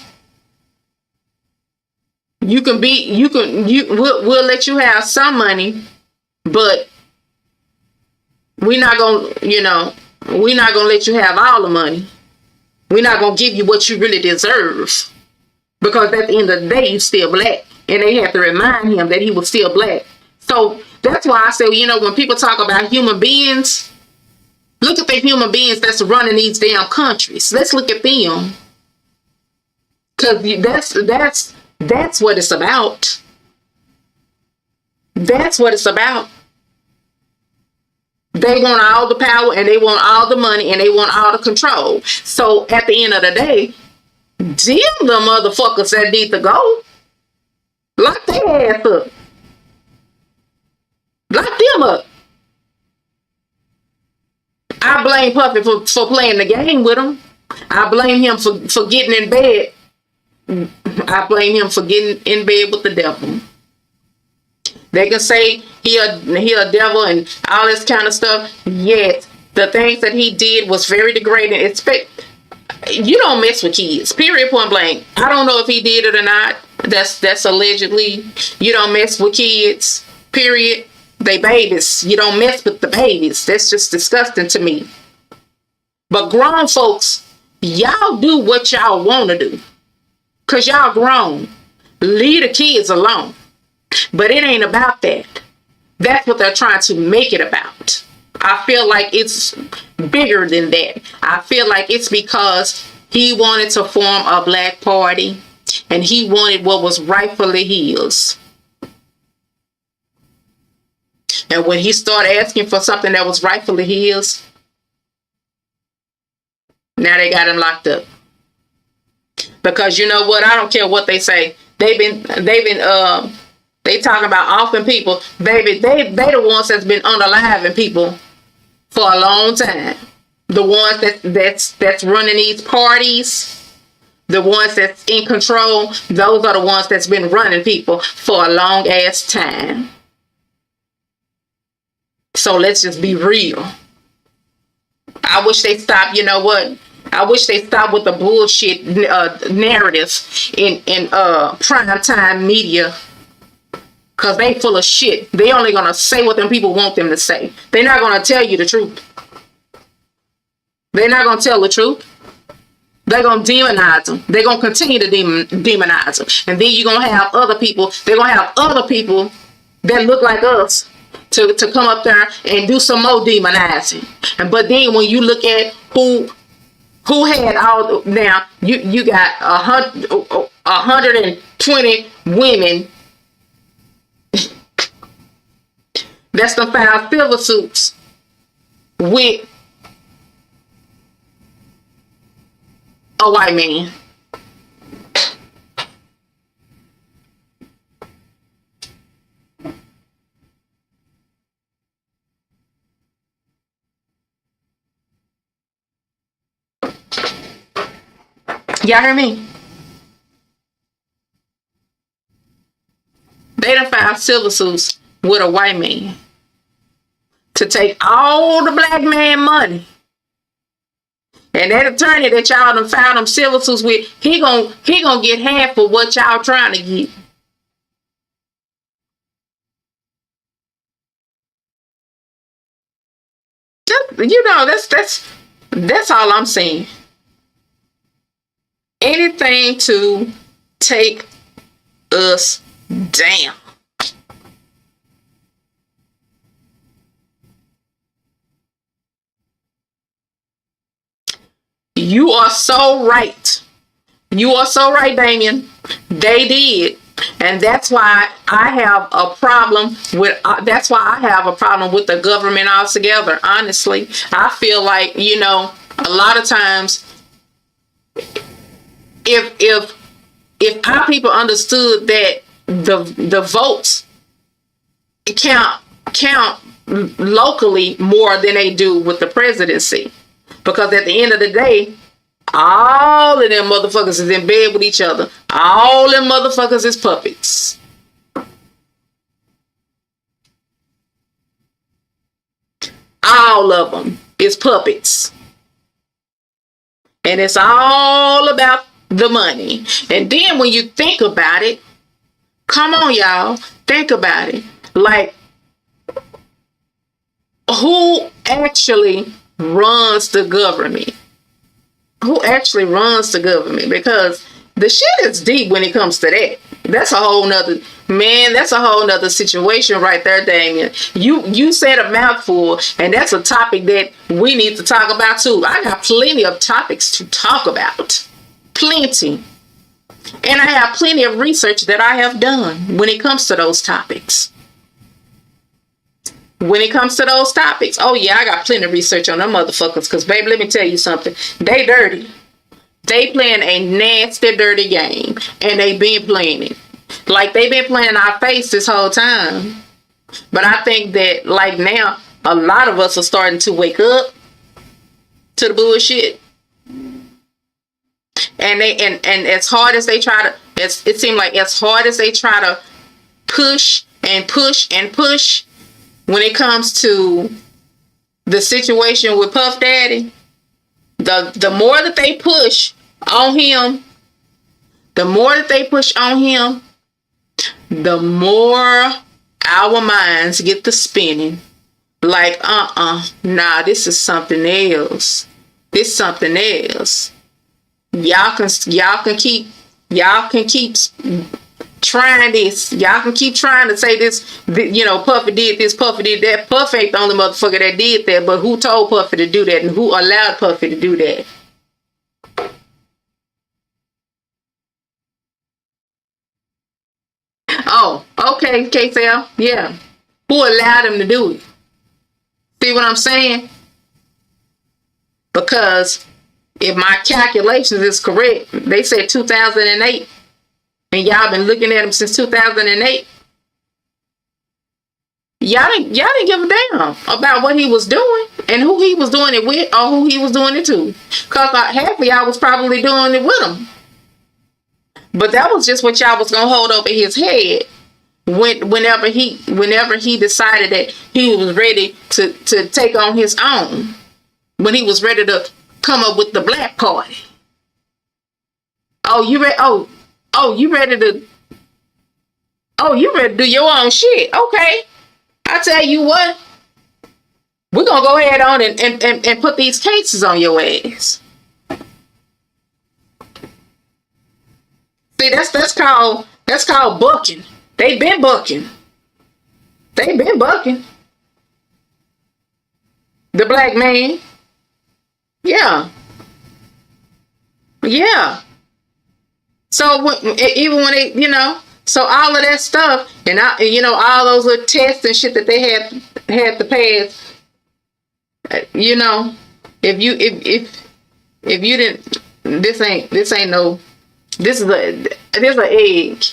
We'll let you have some money, but we're not gonna let you have all the money. We're not gonna give you what you really deserve. Because at the end of the day, you still black. And they have to remind him that he was still black. So that's why I say, when people talk about human beings, look at the human beings that's running these damn countries. Let's look at them. Because that's what it's about. That's what it's about. They want all the power and they want all the money and they want all the control. So at the end of the day, them the motherfuckers that need to go. Lock their ass up. Lock them up. I blame Puffy for playing the game with him. I blame him for getting in bed. I blame him for getting in bed with the devil. They can say he a devil and all this kind of stuff. Yes, the things that he did was very degrading. You don't mess with kids. Period. Point blank. I don't know if he did it or not. That's allegedly. You don't mess with kids. Period. They babies. You don't mess with the babies. That's just disgusting to me. But grown folks, y'all do what y'all want to do. Because y'all grown. Leave the kids alone. But it ain't about that. That's what they're trying to make it about. I feel like it's bigger than that. I feel like it's because he wanted to form a black party and he wanted what was rightfully his. And when he started asking for something that was rightfully his, now they got him locked up. Because you know what? I don't care what they say. They talking about offing people. Baby, they the ones that's been unaliving people for a long time. The ones that's running these parties, the ones that's in control, those are the ones that's been running people for a long ass time. So let's just be real. I wish they stopped, you know what? I wish they stopped with the bullshit narratives in prime time media. Because they full of shit. They only going to say what them people want them to say. They're not going to tell you the truth. They're not going to tell the truth. They're going to demonize them. They're going to continue to demonize them. And then you're going to have other people. They're going to have other people that look like us to come up there and do some more demonizing. But then when you look at who had all... Now, you got 120 women. That's the 5 silver suits with a white man. Y'all hear me? They done 5 silver suits with a white man to take all the black man money. And that attorney that y'all done found them silver suits with, he gonna get half of what y'all trying to get. That's all I'm saying. Anything to take us down. You are so right. You are so right, Damien. They did. And that's why I have a problem with the government altogether. Honestly, I feel like, a lot of times if our people understood that the votes count locally more than they do with the presidency. Because at the end of the day, all of them motherfuckers is in bed with each other. All them motherfuckers is puppets. All of them is puppets. And it's all about the money. And then when you think about it, come on, y'all, think about it. Like, who actually runs the government? Who actually runs the government? Because the shit is deep when it comes to that. That's a whole nother, man, that's a whole nother situation right there, Damien. You said a mouthful, and that's a topic that we need to talk about too. I got plenty of topics to talk about. Plenty. And I have plenty of research that I have done when it comes to those topics. When it comes to those topics, oh yeah, I got plenty of research on them motherfuckers. Because, baby, let me tell you something. They dirty. They playing a nasty, dirty game. And they been playing it. Like, they been playing our face this whole time. But I think that, like, now, a lot of us are starting to wake up to the bullshit. And as hard as they try to, it seemed like as hard as they try to push and push and push, when it comes to the situation with Puff Daddy, the more that they push on him, the more our minds get to spinning. Like, nah, this is something else. This something else. Y'all can keep trying this. Y'all can keep trying to say this, you know, Puffy did this, Puffy did that. Puff ain't the only motherfucker that did that, but who told Puffy to do that and who allowed Puffy to do that? Oh, okay, KCL. Yeah. Who allowed him to do it? See what I'm saying? Because if my calculations is correct, they said 2008. And y'all been looking at him since 2008. Y'all didn't give a damn about what he was doing and who he was doing it with or who he was doing it to. Because half of y'all was probably doing it with him. But that was just what y'all was going to hold over his head whenever he decided that he was ready to take on his own. When he was ready to come up with the Black Party. You ready to do your own shit. Okay. I tell you what, we're gonna go ahead on and put these cases on your ass. See, that's called bucking. They've been bucking. The black man. Yeah. So even when they, so all of that stuff and all those little tests and shit that they had to pass, if you didn't, this ain't no, this is an egg.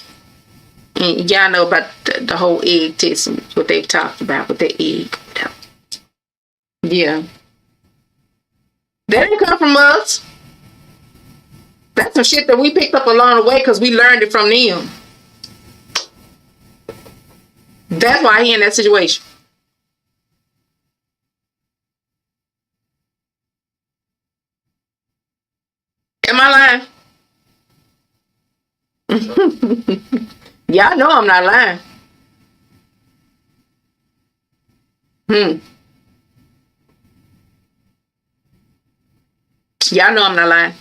And y'all know about the whole egg test, what they've talked about with the egg. Yeah. That didn't come from us. That's some shit that we picked up along the way because we learned it from them. That's why he in that situation. Am I lying? Y'all know I'm not lying. Y'all know I'm not lying.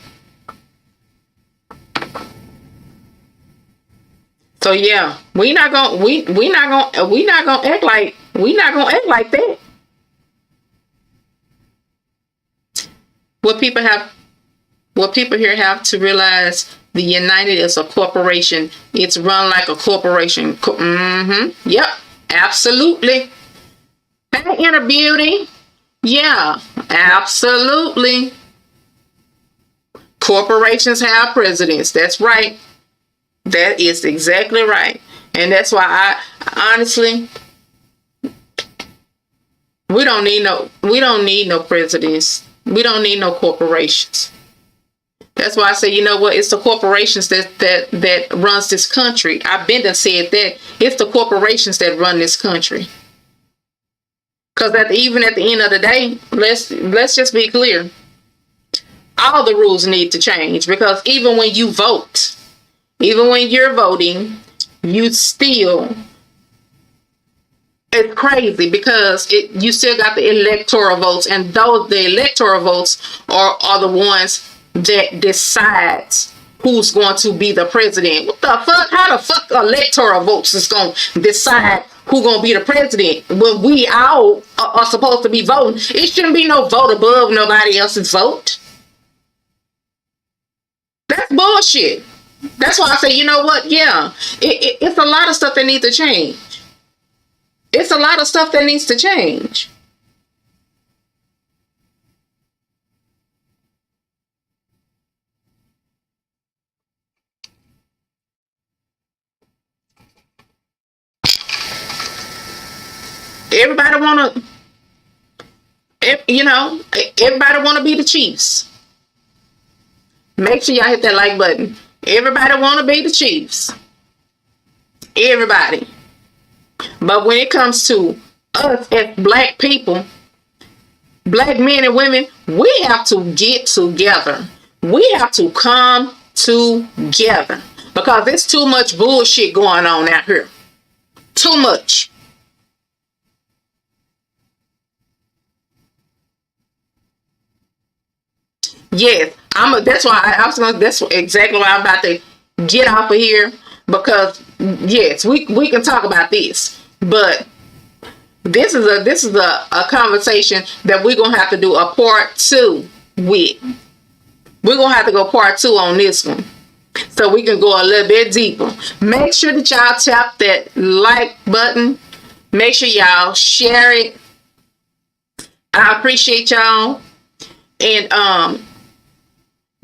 So yeah, we not gonna act like that. What people here have to realize, the United is a corporation. It's run like a corporation. Yep, absolutely. Hey, Inner Beauty. Yeah, absolutely. Corporations have presidents. That's right. That is exactly right. And that's why I honestly, we don't need no presidents. We don't need no corporations. That's why I say, you know what? It's the corporations that runs this country. I've been to said that. It's the corporations that run this country. Because even at the end of the day, let's just be clear. all the rules need to change, because even when you vote, even when you're voting, you still, it's crazy because you still got the electoral votes, and the electoral votes are the ones that decides who's going to be the president. What the fuck? How the fuck electoral votes is going to decide who's going to be the president when we all are supposed to be voting? It shouldn't be no vote above nobody else's vote. That's bullshit. That's why I say, you know what? Yeah, it's a lot of stuff that needs to change. It's a lot of stuff that needs to change. Everybody want to, everybody want to be the Chiefs. Make sure y'all hit that like button. Everybody want to be the Chiefs. Everybody. But when it comes to us as black people, black men and women, we have to get together. We have to come together, because there's too much bullshit going on out here. Too much. Yes, that's why that's exactly why I'm about to get off of here, because yes, we can talk about this, but this is a conversation that we're gonna have to do a part 2 with. We're gonna have to go part 2 on this one, so we can go a little bit deeper. Make sure that y'all tap that like button. Make sure y'all share it. I appreciate y'all, and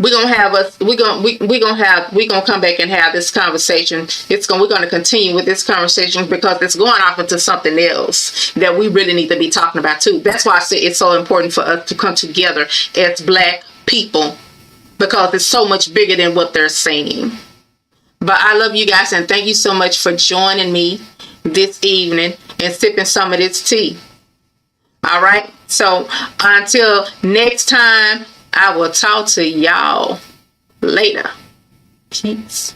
we're gonna come back and have this conversation. We're gonna continue with this conversation, because it's going off into something else that we really need to be talking about too. That's why I say it's so important for us to come together as black people, because it's so much bigger than what they're saying. But I love you guys, and thank you so much for joining me this evening and sipping some of this tea. All right, so until next time, I will talk to y'all later. Peace.